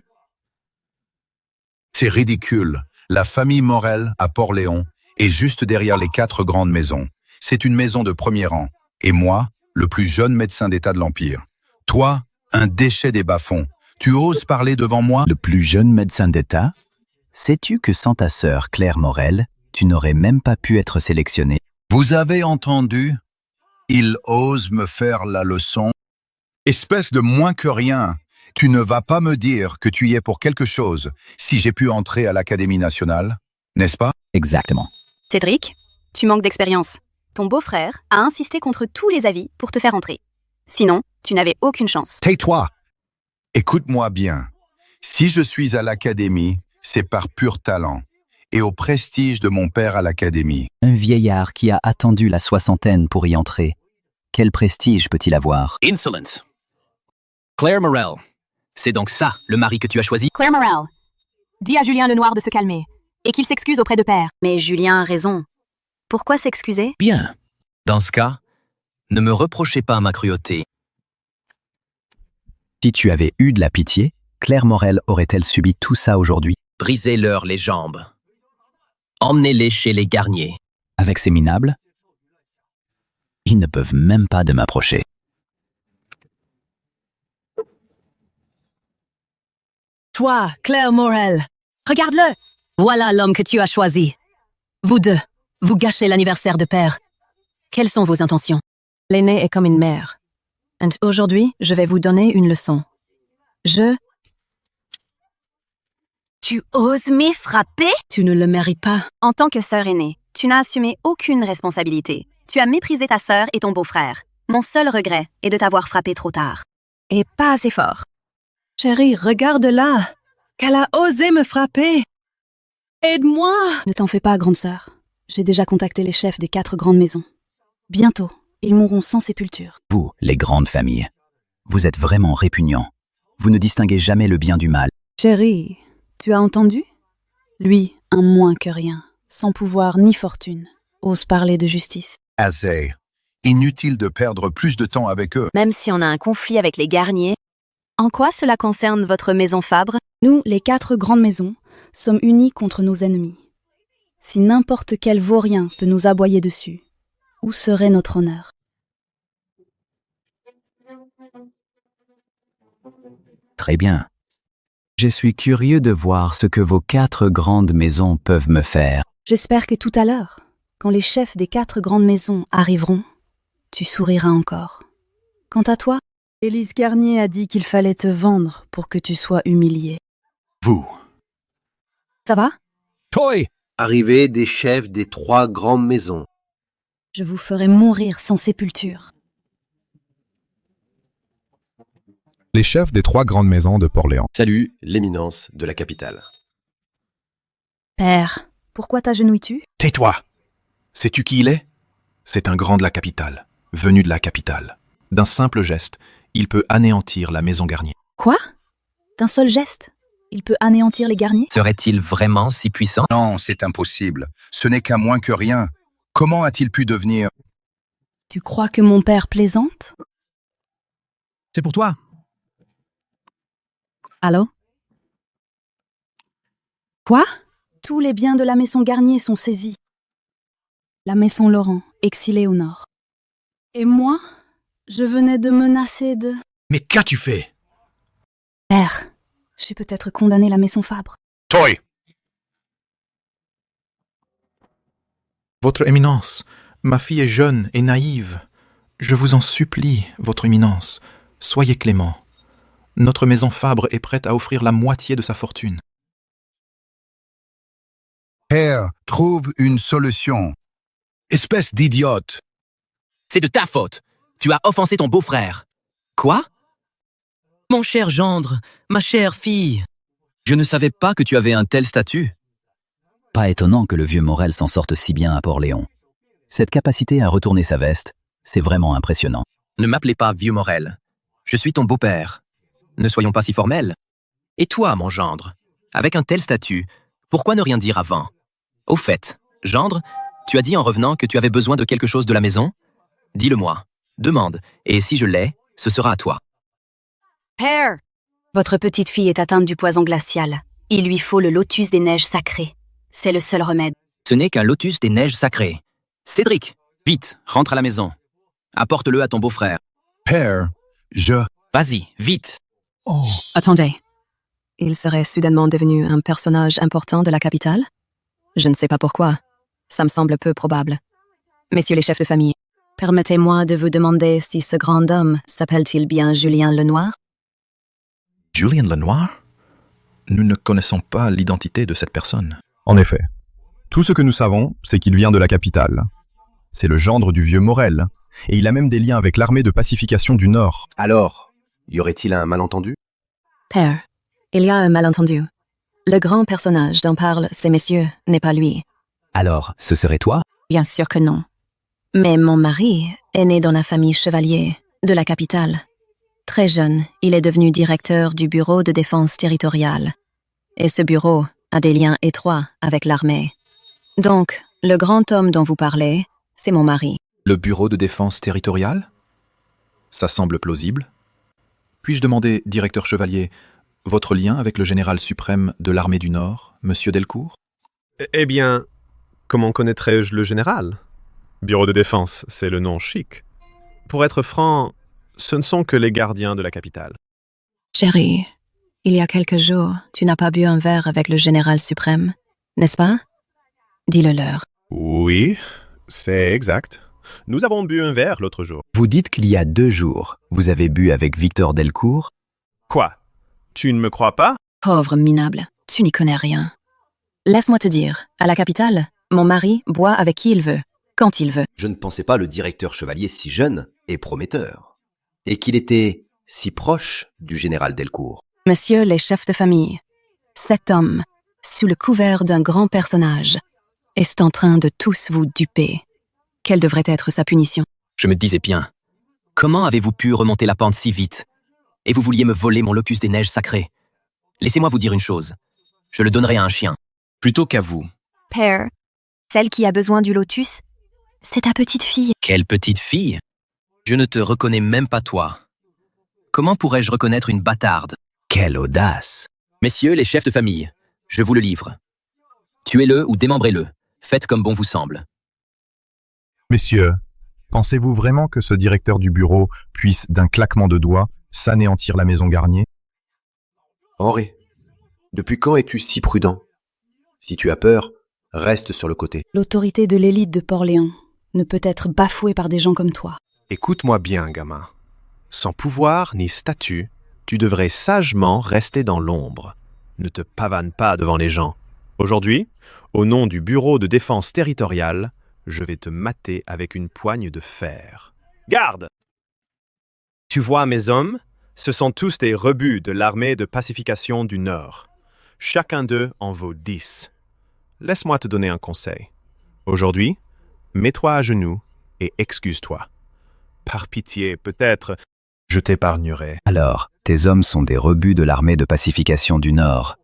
C'est ridicule. La famille Morel, à Port-Léon, est juste derrière les 4 grandes maisons. C'est une maison de premier rang. Et moi, le plus jeune médecin d'État de l'Empire. Toi, un déchet des bas-fonds. Tu oses parler devant moi? Le plus jeune médecin d'État? Sais-tu que sans ta sœur Claire Morel, tu n'aurais même pas pu être sélectionné? Vous avez entendu? Il ose me faire la leçon. Espèce de moins que rien. Tu ne vas pas me dire que tu y es pour quelque chose si j'ai pu entrer à l'Académie nationale, n'est-ce pas? Exactement. Cédric, tu manques d'expérience. Ton beau-frère a insisté contre tous les avis pour te faire entrer. Sinon, tu n'avais aucune chance. Tais-toi! Écoute-moi bien. Si je suis à l'académie, c'est par pur talent et au prestige de mon père à l'académie. Un vieillard qui a attendu la soixantaine pour y entrer. Quel prestige peut-il avoir? Insolence. Claire Morel. C'est donc ça, le mari que tu as choisi? Claire Morel, dis à Julien Lenoir de se calmer et qu'il s'excuse auprès de Père. Mais Julien a raison. Pourquoi s'excuser? Bien. Dans ce cas, ne me reprochez pas ma cruauté. Si tu avais eu de la pitié, Claire Morel aurait-elle subi tout ça aujourd'hui? Brisez-leur les jambes. Emmenez-les chez les garniers. Avec ces minables, ils ne peuvent même pas de m'approcher. Toi, Claire Morel, regarde-le. Voilà l'homme que tu as choisi. Vous deux, vous gâchez l'anniversaire de Père. Quelles sont vos intentions? L'aînée est comme une mère. Et aujourd'hui, je vais vous donner une leçon. Tu oses me frapper? Tu ne le mérites pas. En tant que sœur aînée, tu n'as assumé aucune responsabilité. Tu as méprisé ta sœur et ton beau-frère. Mon seul regret est de t'avoir frappé trop tard. Et pas assez fort. Chérie, regarde-la. Qu'elle a osé me frapper. Aide-moi. Ne t'en fais pas, grande sœur. J'ai déjà contacté les chefs des 4 grandes maisons. Bientôt, ils mourront sans sépulture. Vous, les grandes familles, vous êtes vraiment répugnants. Vous ne distinguez jamais le bien du mal. Chérie, tu as entendu? Lui, un moins que rien, sans pouvoir ni fortune, ose parler de justice. Assez. Inutile de perdre plus de temps avec eux. Même si on a un conflit avec les garniers, en quoi cela concerne votre maison Fabre? Nous, les 4 grandes maisons, sommes unis contre nos ennemis. Si n'importe quel vaurien peut nous aboyer dessus, où serait notre honneur? Très bien. Je suis curieux de voir ce que vos 4 grandes maisons peuvent me faire. J'espère que tout à l'heure, quand les chefs des 4 grandes maisons arriveront, tu souriras encore. Quant à toi, Élise Garnier a dit qu'il fallait te vendre pour que tu sois humilié. Vous. Ça va? Toi! Arrivée des chefs des 3 grandes maisons. Je vous ferai mourir sans sépulture. Les chefs des 3 grandes maisons de Port-Léon. Salut, l'éminence de la capitale. Père, pourquoi t'agenouilles-tu? Tais-toi! Sais-tu qui il est? C'est un grand de la capitale, venu de la capitale. D'un simple geste, il peut anéantir la maison Garnier. Quoi? D'un seul geste? Il peut anéantir les Garniers? Serait-il vraiment si puissant? Non, c'est impossible. Ce n'est qu'un moins que rien. Comment a-t-il pu devenir... Tu crois que mon père plaisante? C'est pour toi. Allô? Quoi? Tous les biens de la maison Garnier sont saisis. La maison Laurent, exilée au nord. Et moi, je venais de menacer de... Mais qu'as-tu fait? Père, j'ai peut-être condamné la maison Fabre. Toi! Votre éminence, ma fille est jeune et naïve. Je vous en supplie, votre éminence, soyez clément. Notre maison Fabre est prête à offrir la moitié de sa fortune. Père, trouve une solution. Espèce d'idiote. C'est de ta faute. Tu as offensé ton beau-frère. Quoi? Mon cher gendre, ma chère fille. Je ne savais pas que tu avais un tel statut. Pas étonnant que le vieux Morel s'en sorte si bien à Port-Léon. Cette capacité à retourner sa veste, c'est vraiment impressionnant. Ne m'appelez pas vieux Morel. Je suis ton beau-père. Ne soyons pas si formels. Et toi, mon gendre, avec un tel statut, pourquoi ne rien dire avant? Au fait, gendre, tu as dit en revenant que tu avais besoin de quelque chose de la maison? Dis-le-moi, demande, et si je l'ai, ce sera à toi. Père! Votre petite fille est atteinte du poison glacial. Il lui faut le lotus des neiges sacrées. C'est le seul remède. Ce n'est qu'un lotus des neiges sacrées. Cédric, vite, rentre à la maison. Apporte-le à ton beau-frère. Père, Vas-y, vite. Oh. Attendez. Il serait soudainement devenu un personnage important de la capitale? Je ne sais pas pourquoi. Ça me semble peu probable. Messieurs les chefs de famille, permettez-moi de vous demander si ce grand homme s'appelle-t-il bien Julien Lenoir? Julien Lenoir? Nous ne connaissons pas l'identité de cette personne. En effet. Tout ce que nous savons, c'est qu'il vient de la capitale. C'est le gendre du vieux Morel, Et il a même des liens avec l'armée de pacification du Nord. Alors, y aurait-il un malentendu? Père, il y a un malentendu. Le grand personnage dont parlent ces messieurs n'est pas lui. Alors, ce serait toi? Bien sûr que non. Mais mon mari est né dans la famille chevalier de la capitale. Très jeune, il est devenu directeur du bureau de défense territoriale. Et ce bureau a des liens étroits avec l'armée. Donc, le grand homme dont vous parlez, c'est mon mari. Le bureau de défense territoriale? Ça semble plausible. Puis-je demander, directeur chevalier, votre lien avec le général suprême de l'armée du Nord, monsieur Delcourt? Eh bien, comment connaîtrais-je le général? Bureau de défense, c'est le nom chic. Pour être franc, ce ne sont que les gardiens de la capitale. Chérie, il y a quelques jours, tu n'as pas bu un verre avec le général suprême, n'est-ce pas? Dis-le leur. Oui, c'est exact. Nous avons bu un verre l'autre jour. Vous dites qu'il y a 2 jours, vous avez bu avec Victor Delcourt? Quoi? Tu ne me crois pas? Pauvre minable, tu n'y connais rien. Laisse-moi te dire, à la capitale, mon mari boit avec qui il veut, quand il veut. Je ne pensais pas le directeur chevalier si jeune et prometteur. Et qu'il était si proche du général Delcourt. Messieurs les chefs de famille, cet homme, sous le couvert d'un grand personnage, est en train de tous vous duper. Quelle devrait être sa punition? Je me disais bien. Comment avez-vous pu remonter la pente si vite? Et vous vouliez me voler mon locus des neiges sacrées. Laissez-moi vous dire une chose. Je le donnerai à un chien, plutôt qu'à vous. Père, celle qui a besoin du lotus, c'est ta petite fille. Quelle petite fille? Je ne te reconnais même pas toi. Comment pourrais-je reconnaître une bâtarde? Quelle audace! Messieurs les chefs de famille, je vous le livre. Tuez-le ou démembrez-le. Faites comme bon vous semble. Messieurs, pensez-vous vraiment que ce directeur du bureau puisse, d'un claquement de doigts, s'anéantir la maison Garnier? Henri, depuis quand es-tu si prudent? Si tu as peur, reste sur le côté. L'autorité de l'élite de Port-Léon ne peut être bafouée par des gens comme toi. Écoute-moi bien, gamin. Sans pouvoir ni statut, tu devrais sagement rester dans l'ombre. Ne te pavane pas devant les gens. Aujourd'hui, au nom du Bureau de défense territoriale, je vais te mater avec une poigne de fer. Garde! Tu vois mes hommes? Ce sont tous des rebuts de l'armée de pacification du Nord. Chacun d'eux en vaut 10. Laisse-moi te donner un conseil. Aujourd'hui, mets-toi à genoux et excuse-toi. Par pitié, peut-être, je t'épargnerai. Alors, tes hommes sont des rebuts de l'armée de pacification du Nord.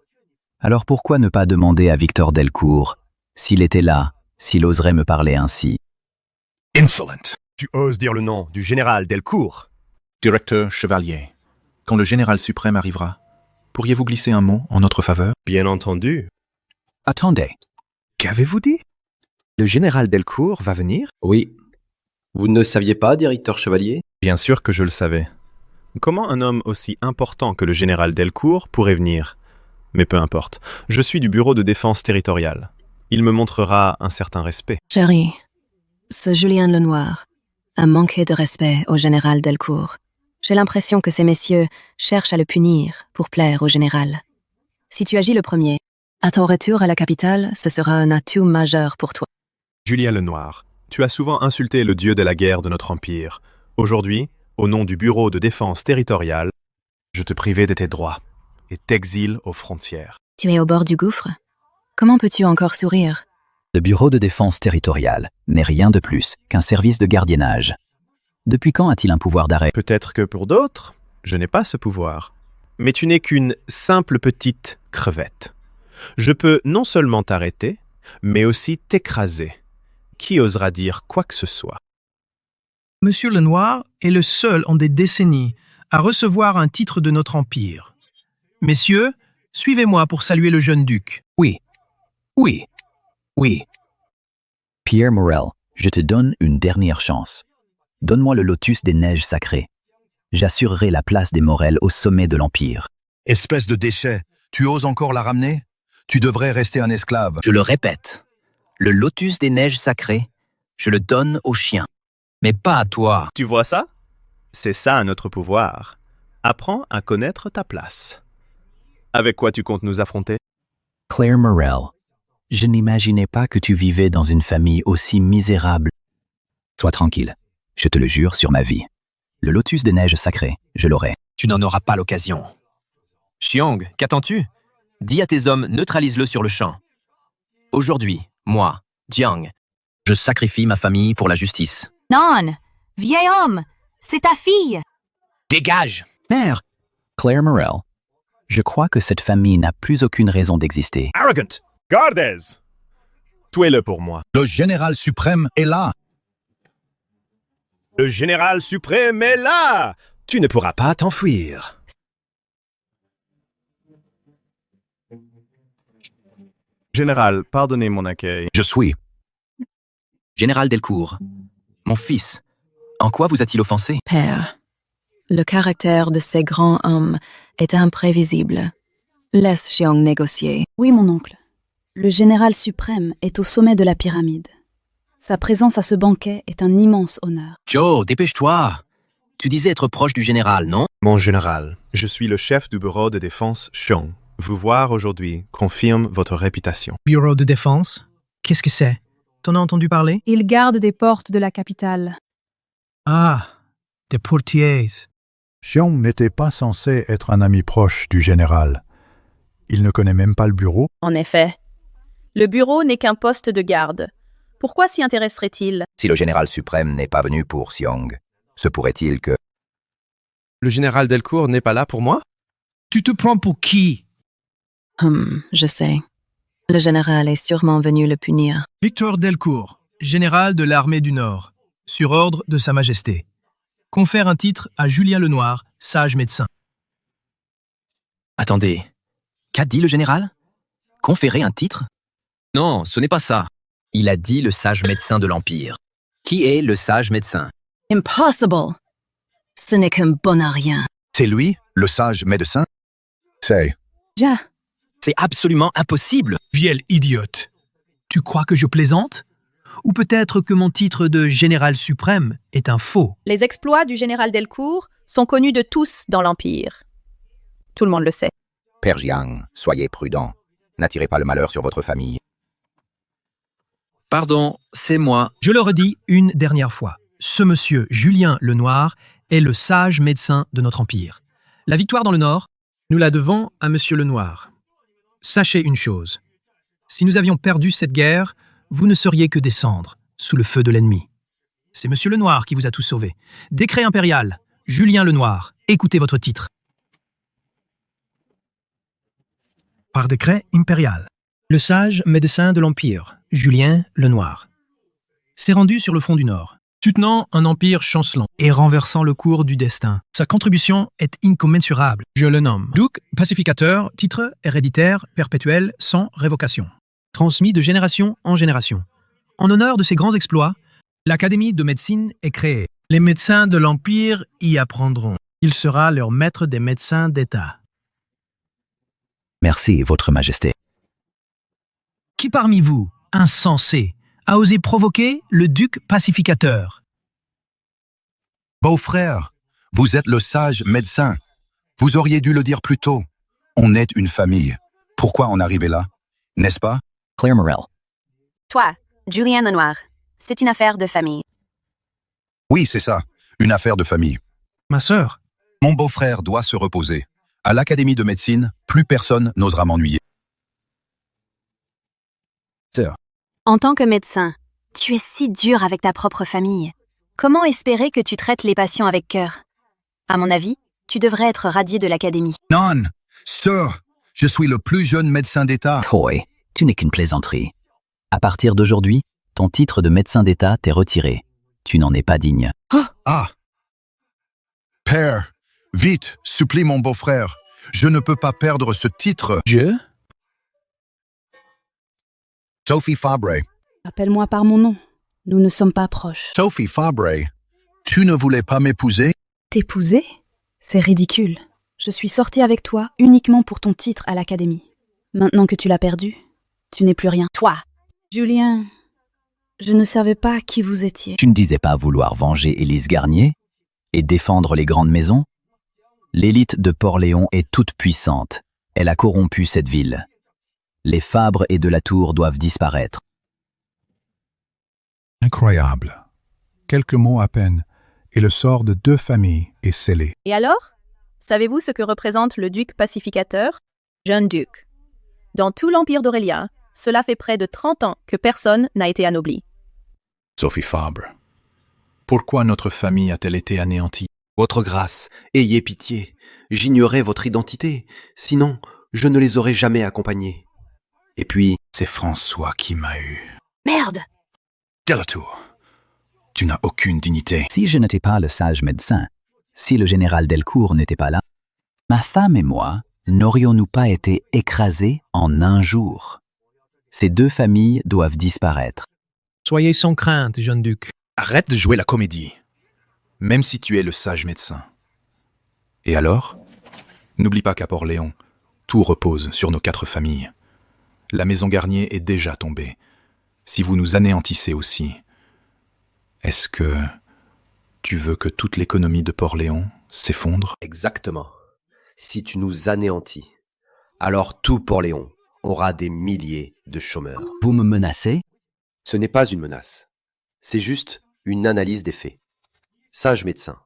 Alors pourquoi ne pas demander à Victor Delcourt, s'il était là, s'il oserait me parler ainsi? Insolent! Tu oses dire le nom du général Delcourt? Directeur chevalier, quand le général suprême arrivera, pourriez-vous glisser un mot en notre faveur? Bien entendu. Attendez. Qu'avez-vous dit? Le général Delcourt va venir? Oui. Vous ne saviez pas, directeur chevalier? Bien sûr que je le savais. Comment un homme aussi important que le général Delcourt pourrait venir? Mais peu importe. Je suis du bureau de défense territoriale. Il me montrera un certain respect. Chérie, ce Julien Lenoir a manqué de respect au général Delcourt. J'ai l'impression que ces messieurs cherchent à le punir pour plaire au général. Si tu agis le premier, à ton retour à la capitale, ce sera un atout majeur pour toi. Julien Lenoir, tu as souvent insulté le dieu de la guerre de notre empire. Aujourd'hui, au nom du Bureau de défense territoriale, je te privais de tes droits et t'exile aux frontières. Tu es au bord du gouffre? Comment peux-tu encore sourire? Le Bureau de défense territoriale n'est rien de plus qu'un service de gardiennage. Depuis quand a-t-il un pouvoir d'arrêt? Peut-être que pour d'autres, je n'ai pas ce pouvoir. Mais tu n'es qu'une simple petite crevette. Je peux non seulement t'arrêter, mais aussi t'écraser. Qui osera dire quoi que ce soit? Monsieur Lenoir est le seul en des décennies à recevoir un titre de notre empire. Messieurs, suivez-moi pour saluer le jeune duc. Oui. Oui. Oui. Pierre Morel, je te donne une dernière chance. Donne-moi le lotus des neiges sacrées. J'assurerai la place des Morel au sommet de l'Empire. Espèce de déchet, tu oses encore la ramener? Tu devrais rester un esclave. Je le répète, le lotus des neiges sacrées, je le donne aux chiens, mais pas à toi. Tu vois ça? C'est ça notre pouvoir. Apprends à connaître ta place. Avec quoi tu comptes nous affronter? Claire Morel, je n'imaginais pas que tu vivais dans une famille aussi misérable. Sois tranquille, Je te le jure sur ma vie. Le lotus des neiges sacrées, je l'aurai. Tu n'en auras pas l'occasion. Xiong, qu'attends-tu? Dis à tes hommes, neutralise-le sur le champ. Aujourd'hui, moi, Jiang, je sacrifie ma famille pour la justice. Non, vieil homme, c'est ta fille. Dégage! Mère! Claire Morel, je crois que cette famille n'a plus aucune raison d'exister. Arrogant! Gardes! Tuez-le pour moi. Le général suprême est là. Le général suprême est là! Tu ne pourras pas t'enfuir. Général, pardonnez mon accueil. Je suis. Général Delcourt, mon fils, en quoi vous a-t-il offensé? Père, le caractère de ces grands hommes est imprévisible. Laisse Xiong négocier. Oui, mon oncle. Le général suprême est au sommet de la pyramide. Sa présence à ce banquet est un immense honneur. Joe, dépêche-toi! Tu disais être proche du général, non? Mon général, je suis le chef du bureau de défense Xiong. Vous voir aujourd'hui confirme votre réputation. Bureau de défense? Qu'est-ce que c'est? T'en as entendu parler? Il garde des portes de la capitale. Ah, des portiers. Xiong n'était pas censé être un ami proche du général. Il ne connaît même pas le bureau. En effet. Le bureau n'est qu'un poste de garde. Pourquoi s'y intéresserait-il? Si le général suprême n'est pas venu pour Xiong, se pourrait-il que... Le général Delcourt n'est pas là pour moi? Tu te prends pour qui? Je sais. Le général est sûrement venu le punir. Victor Delcourt, général de l'armée du Nord, sur ordre de Sa Majesté. Confère un titre à Julien Lenoir, sage médecin. Attendez, qu'a dit le général? Conférer un titre? Non, ce n'est pas ça. Il a dit le sage médecin de l'Empire. Qui est le sage médecin? Impossible! Ce n'est qu'un bon à rien. C'est lui, le sage médecin? C'est... Ja. C'est absolument impossible. Vieille idiote. Tu crois que je plaisante? Ou peut-être que mon titre de général suprême est un faux? Les exploits du général Delcourt sont connus de tous dans l'Empire. Tout le monde le sait. Père Jiang, soyez prudent. N'attirez pas le malheur sur votre famille. Pardon, c'est moi. Je le redis une dernière fois. Ce monsieur Julien Lenoir est le sage médecin de notre empire. La victoire dans le Nord, nous la devons à monsieur Lenoir. Sachez une chose. Si nous avions perdu cette guerre, vous ne seriez que des cendres, sous le feu de l'ennemi. C'est monsieur Lenoir qui vous a tous sauvés. Décret impérial, Julien Lenoir, écoutez votre titre. Par décret impérial, le sage médecin de l'Empire, Julien Lenoir, s'est rendu sur le front du Nord, soutenant un empire chancelant et renversant le cours du destin. Sa contribution est incommensurable. Je le nomme duc pacificateur, titre héréditaire perpétuel sans révocation, transmis de génération en génération. En honneur de ses grands exploits, l'Académie de médecine est créée. Les médecins de l'Empire y apprendront. Il sera leur maître des médecins d'État. Merci, Votre Majesté. Qui parmi vous, insensé, a osé provoquer le duc pacificateur? Beau-frère, vous êtes le sage médecin. Vous auriez dû le dire plus tôt. On est une famille. Pourquoi en arriver là? N'est-ce pas? Claire Morel. Toi, Julien Lenoir, c'est une affaire de famille. Oui, c'est ça. Une affaire de famille. Ma sœur. Mon beau-frère doit se reposer. À l'Académie de médecine, plus personne n'osera m'ennuyer. Sœur. En tant que médecin, tu es si dur avec ta propre famille. Comment espérer que tu traites les patients avec cœur? À mon avis, tu devrais être radié de l'Académie. Non, sœur, je suis le plus jeune médecin d'État. Toy, tu n'es qu'une plaisanterie. À partir d'aujourd'hui, ton titre de médecin d'État t'est retiré. Tu n'en es pas digne. Ah! Père, vite, supplie mon beau-frère. Je ne peux pas perdre ce titre. Sophie Fabre. Appelle-moi par mon nom. Nous ne sommes pas proches. Sophie Fabre, tu ne voulais pas m'épouser? T'épouser? C'est ridicule. Je suis sortie avec toi uniquement pour ton titre à l'Académie. Maintenant que tu l'as perdu, tu n'es plus rien. Toi, Julien, je ne savais pas qui vous étiez. Tu ne disais pas vouloir venger Élise Garnier et défendre les grandes maisons? L'élite de Port-Léon est toute puissante. Elle a corrompu cette ville. Les Fabre et de la Tour doivent disparaître. Incroyable. Quelques mots à peine, et le sort de 2 familles est scellé. Et alors? Savez-vous ce que représente le duc pacificateur? Jeune duc. Dans tout l'empire d'Aurélien, cela fait près de 30 ans que personne n'a été anobli. Sophie Fabre. Pourquoi notre famille a-t-elle été anéantie? Votre grâce, ayez pitié. J'ignorais votre identité. Sinon, je ne les aurais jamais accompagnés. Et puis... C'est François qui m'a eu. Merde! Delatour, tu n'as aucune dignité. Si je n'étais pas le sage médecin, si le général Delcourt n'était pas là, ma femme et moi n'aurions-nous pas été écrasés en un jour? Ces 2 familles doivent disparaître. Soyez sans crainte, jeune duc. Arrête de jouer la comédie, même si tu es le sage médecin. Et alors? N'oublie pas qu'à Port-Léon, tout repose sur nos 4 familles. La maison Garnier est déjà tombée. Si vous nous anéantissez aussi, est-ce que tu veux que toute l'économie de Port-Léon s'effondre? Exactement. Si tu nous anéantis, alors tout Port-Léon aura des milliers de chômeurs. Vous me menacez? Ce n'est pas une menace. C'est juste une analyse des faits. Sage médecin,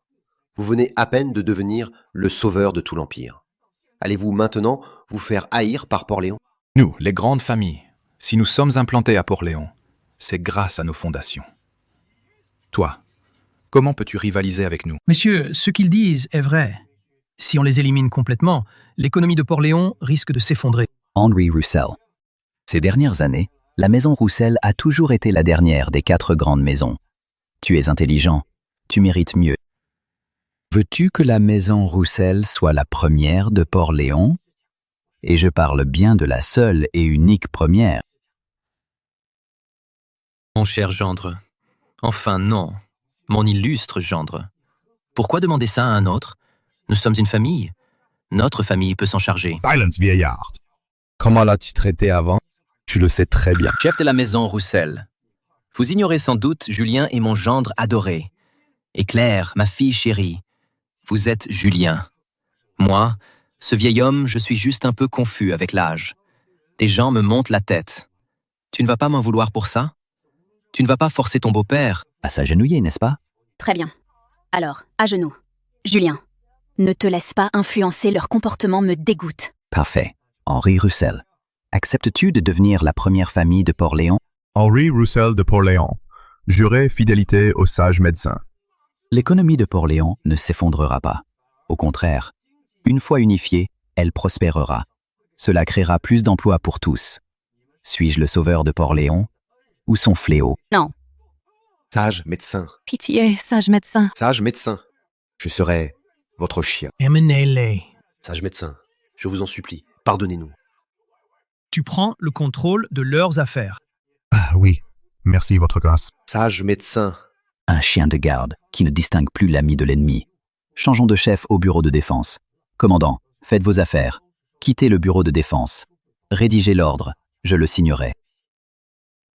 vous venez à peine de devenir le sauveur de tout l'Empire. Allez-vous maintenant vous faire haïr par Port-Léon? Nous, les grandes familles, si nous sommes implantés à Port-Léon, c'est grâce à nos fondations. Toi, comment peux-tu rivaliser avec nous? Messieurs, ce qu'ils disent est vrai. Si on les élimine complètement, l'économie de Port-Léon risque de s'effondrer. Henri Roussel. Ces dernières années, la maison Roussel a toujours été la dernière des 4 grandes maisons. Tu es intelligent, tu mérites mieux. Veux-tu que la maison Roussel soit la première de Port-Léon? Et je parle bien de la seule et unique première. Mon cher gendre. Enfin non, mon illustre gendre. Pourquoi demander ça à un autre? Nous sommes une famille. Notre famille peut s'en charger. Silence, vieillard. Comment l'as-tu traité avant? Tu le sais très bien. Chef de la maison Roussel, vous ignorez sans doute Julien est mon gendre adoré. Et Claire, ma fille chérie, vous êtes Julien. Moi, ce vieil homme, je suis juste un peu confus avec l'âge. Des gens me montent la tête. Tu ne vas pas m'en vouloir pour ça? Tu ne vas pas forcer ton beau-père à s'agenouiller, n'est-ce pas? Très bien. Alors, à genoux. Julien, ne te laisse pas influencer, leur comportement me dégoûte. Parfait. Henri Roussel. Acceptes-tu de devenir la première famille de Port-Léon? Henri Roussel de Port-Léon. Juré fidélité au sage médecin. L'économie de Port-Léon ne s'effondrera pas. Au contraire, une fois unifiée, elle prospérera. Cela créera plus d'emplois pour tous. Suis-je le sauveur de Port-Léon ou son fléau? Non. Sage médecin. Pitié, sage médecin. Sage médecin. Je serai votre chien. Emmenez-les. Sage médecin, je vous en supplie, pardonnez-nous. Tu prends le contrôle de leurs affaires. Ah oui, merci votre grâce. Sage médecin. Un chien de garde qui ne distingue plus l'ami de l'ennemi. Changeons de chef au bureau de défense. Commandant, faites vos affaires. Quittez le bureau de défense. Rédigez l'ordre, je le signerai.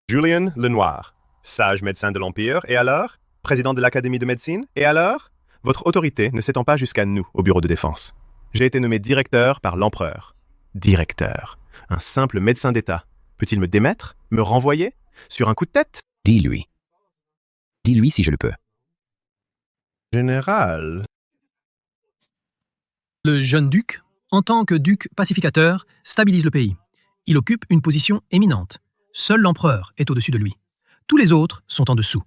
Julien Lenoir, sage médecin de l'Empire, et alors? Président de l'Académie de médecine, et alors? Votre autorité ne s'étend pas jusqu'à nous au bureau de défense. J'ai été nommé directeur par l'empereur. Directeur. Un simple médecin d'État. Peut-il me démettre? Me renvoyer? Sur un coup de tête? Dis-lui. Dis-lui si je le peux. Général. Le jeune duc, en tant que duc pacificateur, stabilise le pays. Il occupe une position éminente. Seul l'empereur est au-dessus de lui. Tous les autres sont en dessous.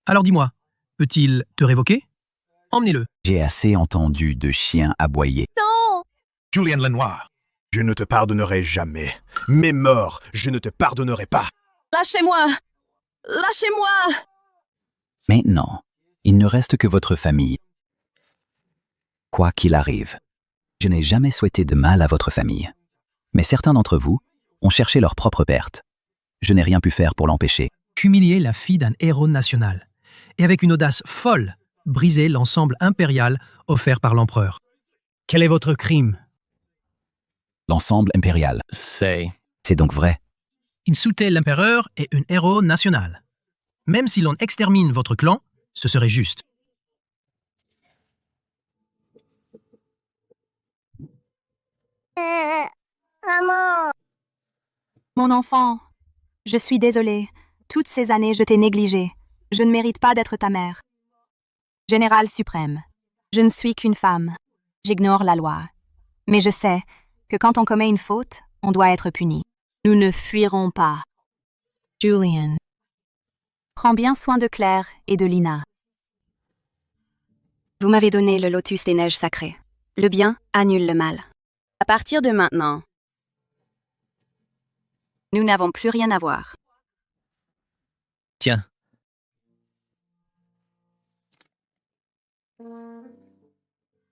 Alors dis-moi, peut-il te révoquer? Emmenez-le. J'ai assez entendu de chiens aboyer. Non! Julien Lenoir, je ne te pardonnerai jamais. Mais mort, je ne te pardonnerai pas. Lâchez-moi! Lâchez-moi! Maintenant, il ne reste que votre famille. Quoi qu'il arrive, je n'ai jamais souhaité de mal à votre famille. Mais certains d'entre vous ont cherché leur propre perte. Je n'ai rien pu faire pour l'empêcher. Humilier la fille d'un héros national. Et avec une audace folle, briser l'ensemble impérial offert par l'empereur. Quel est votre crime? L'ensemble impérial. C'est donc vrai. Insulter l'empereur est un héros national. Même si l'on extermine votre clan, ce serait juste. Maman! Mon enfant, je suis désolée. Toutes ces années, je t'ai négligé. Je ne mérite pas d'être ta mère. Général suprême, je ne suis qu'une femme. J'ignore la loi. Mais je sais que quand on commet une faute, on doit être puni. Nous ne fuirons pas. Julian. Prends bien soin de Claire et de Lina. Vous m'avez donné le lotus des neiges sacrées. Le bien annule le mal. À partir de maintenant, nous n'avons plus rien à voir. Tiens.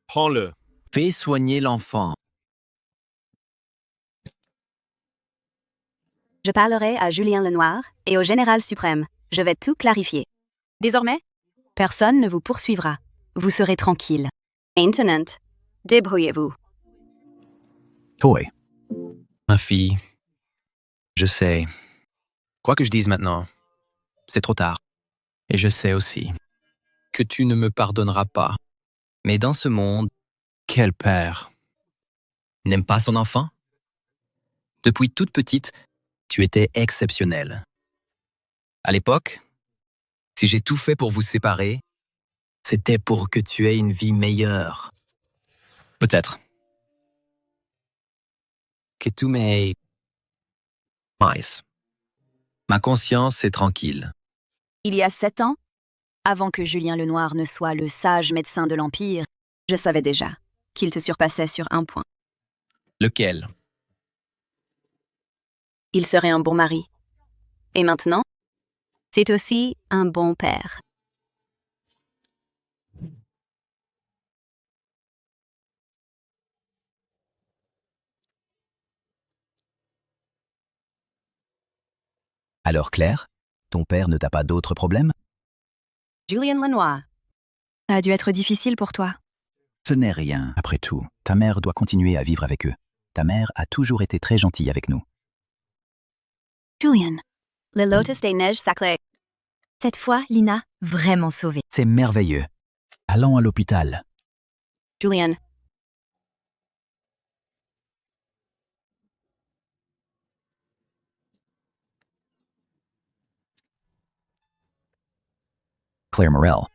Prends-le. Fais soigner l'enfant. Je parlerai à Julien Lenoir et au général suprême. Je vais tout clarifier. Désormais, personne ne vous poursuivra. Vous serez tranquille. Maintenant, débrouillez-vous. Toy. Ma fille, je sais. Quoi que je dise maintenant, c'est trop tard. Et je sais aussi que tu ne me pardonneras pas. Mais dans ce monde, quel père n'aime pas son enfant? Depuis toute petite, tu étais exceptionnelle. À l'époque, si j'ai tout fait pour vous séparer, c'était pour que tu aies une vie meilleure. Peut-être que tous mes mice. Ma conscience est tranquille. Il y a 7 ans, avant que Julien Lenoir ne soit le sage médecin de l'Empire, je savais déjà qu'il te surpassait sur un point. Lequel? Il serait un bon mari. Et maintenant, c'est aussi un bon père. Alors Claire, ton père ne t'a pas d'autres problèmes? Julien Lenoir. Ça a dû être difficile pour toi. Ce n'est rien, après tout. Ta mère doit continuer à vivre avec eux. Ta mère a toujours été très gentille avec nous. Julian. Le lotus des neiges sacrées. Cette fois, Lina, vraiment sauvée. C'est merveilleux. Allons à l'hôpital. Julian. Claire Morel.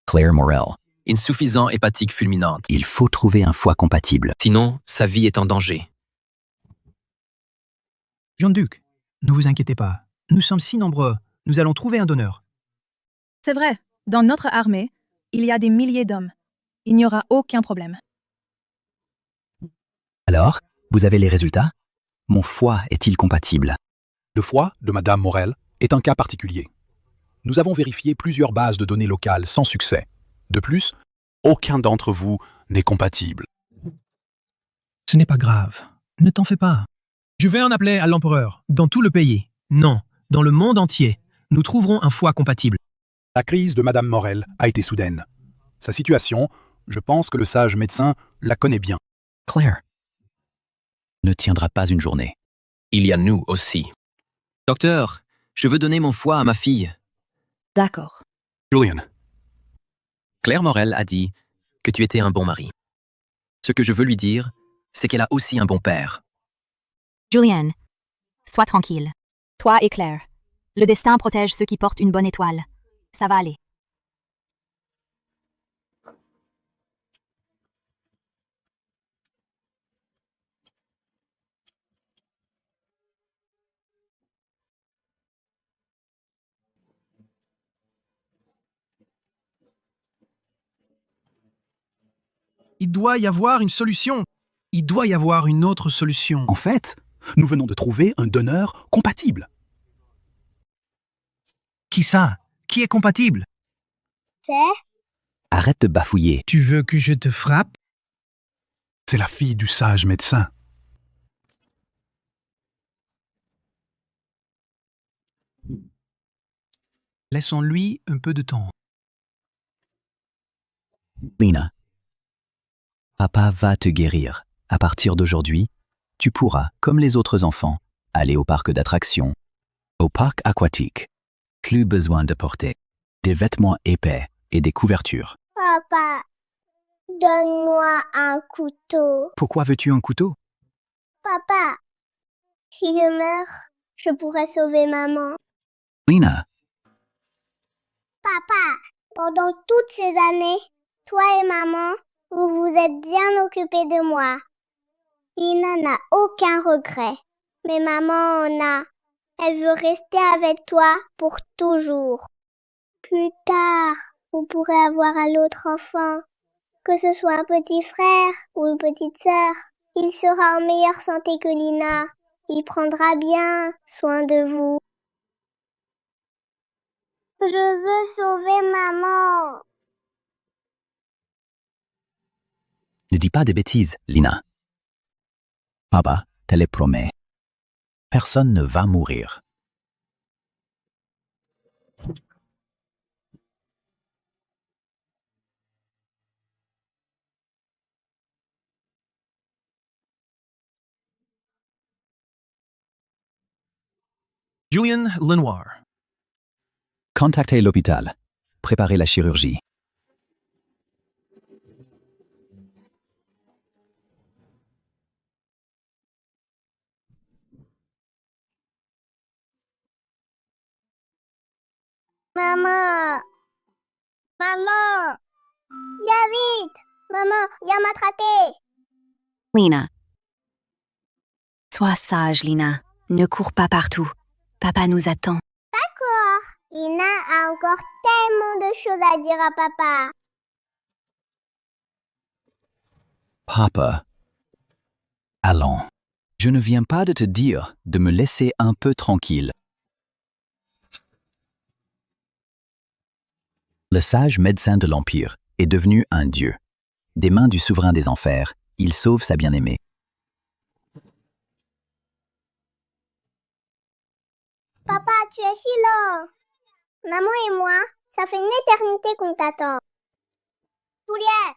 Claire Morel. Insuffisant hépatique fulminante. Il faut trouver un foie compatible. Sinon, sa vie est en danger. Jean-Duc, ne vous inquiétez pas. Nous sommes si nombreux. Nous allons trouver un donneur. C'est vrai, dans notre armée, il y a des milliers d'hommes. Il n'y aura aucun problème. Alors, vous avez les résultats? Mon foie est-il compatible? Le foie de Madame Morel est un cas particulier. Nous avons vérifié plusieurs bases de données locales sans succès. De plus, aucun d'entre vous n'est compatible. Ce n'est pas grave. Ne t'en fais pas. Je vais en appeler à l'empereur, dans tout le pays. Non, dans le monde entier. Nous trouverons un foie compatible. La crise de Madame Morel a été soudaine. Sa situation, je pense que le sage médecin la connaît bien. Claire ne tiendra pas une journée. Il y a nous aussi. Docteur, je veux donner mon foie à ma fille. D'accord. Julian. Claire Morel a dit que tu étais un bon mari. Ce que je veux lui dire, c'est qu'elle a aussi un bon père. Julian, sois tranquille. Toi et Claire, le destin protège ceux qui portent une bonne étoile. Ça va aller. Il doit y avoir une solution. Il doit y avoir une autre solution. En fait, nous venons de trouver un donneur compatible. Qui ça? Qui est compatible? Arrête de bafouiller. Tu veux que je te frappe? C'est la fille du sage médecin. Laissons-lui un peu de temps. Lina, papa va te guérir. À partir d'aujourd'hui, tu pourras, comme les autres enfants, aller au parc d'attractions, au parc aquatique. Plus besoin de porter des vêtements épais et des couvertures. Papa, donne-moi un couteau. Pourquoi veux-tu un couteau? Papa, si je meurs, je pourrais sauver maman. Lina, Pendant toutes ces années, toi et maman, vous vous êtes bien occupés de moi. Lina n'a aucun regret, mais maman en a. Elle veut rester avec toi pour toujours. Plus tard, vous pourrez avoir un autre enfant, que ce soit un petit frère ou une petite sœur. Il sera en meilleure santé que Lina. Il prendra bien soin de vous. Je veux sauver maman. Ne dis pas de bêtises, Lina. Papa te le promet. Personne ne va mourir. Julien Lenoir. Contactez l'hôpital. Préparez la chirurgie. Maman! Maman! Viens vite! Maman, viens m'attraper! Lina. Sois sage, Lina. Ne cours pas partout. Papa nous attend. D'accord. Lina a encore tellement de choses à dire à papa. Papa. Allons. Je ne viens pas de te dire de me laisser un peu tranquille. Le sage médecin de l'Empire est devenu un dieu. Des mains du souverain des enfers, il sauve sa bien-aimée. Papa, tu es si lent. Maman et moi, ça fait une éternité qu'on t'attend. Juliette,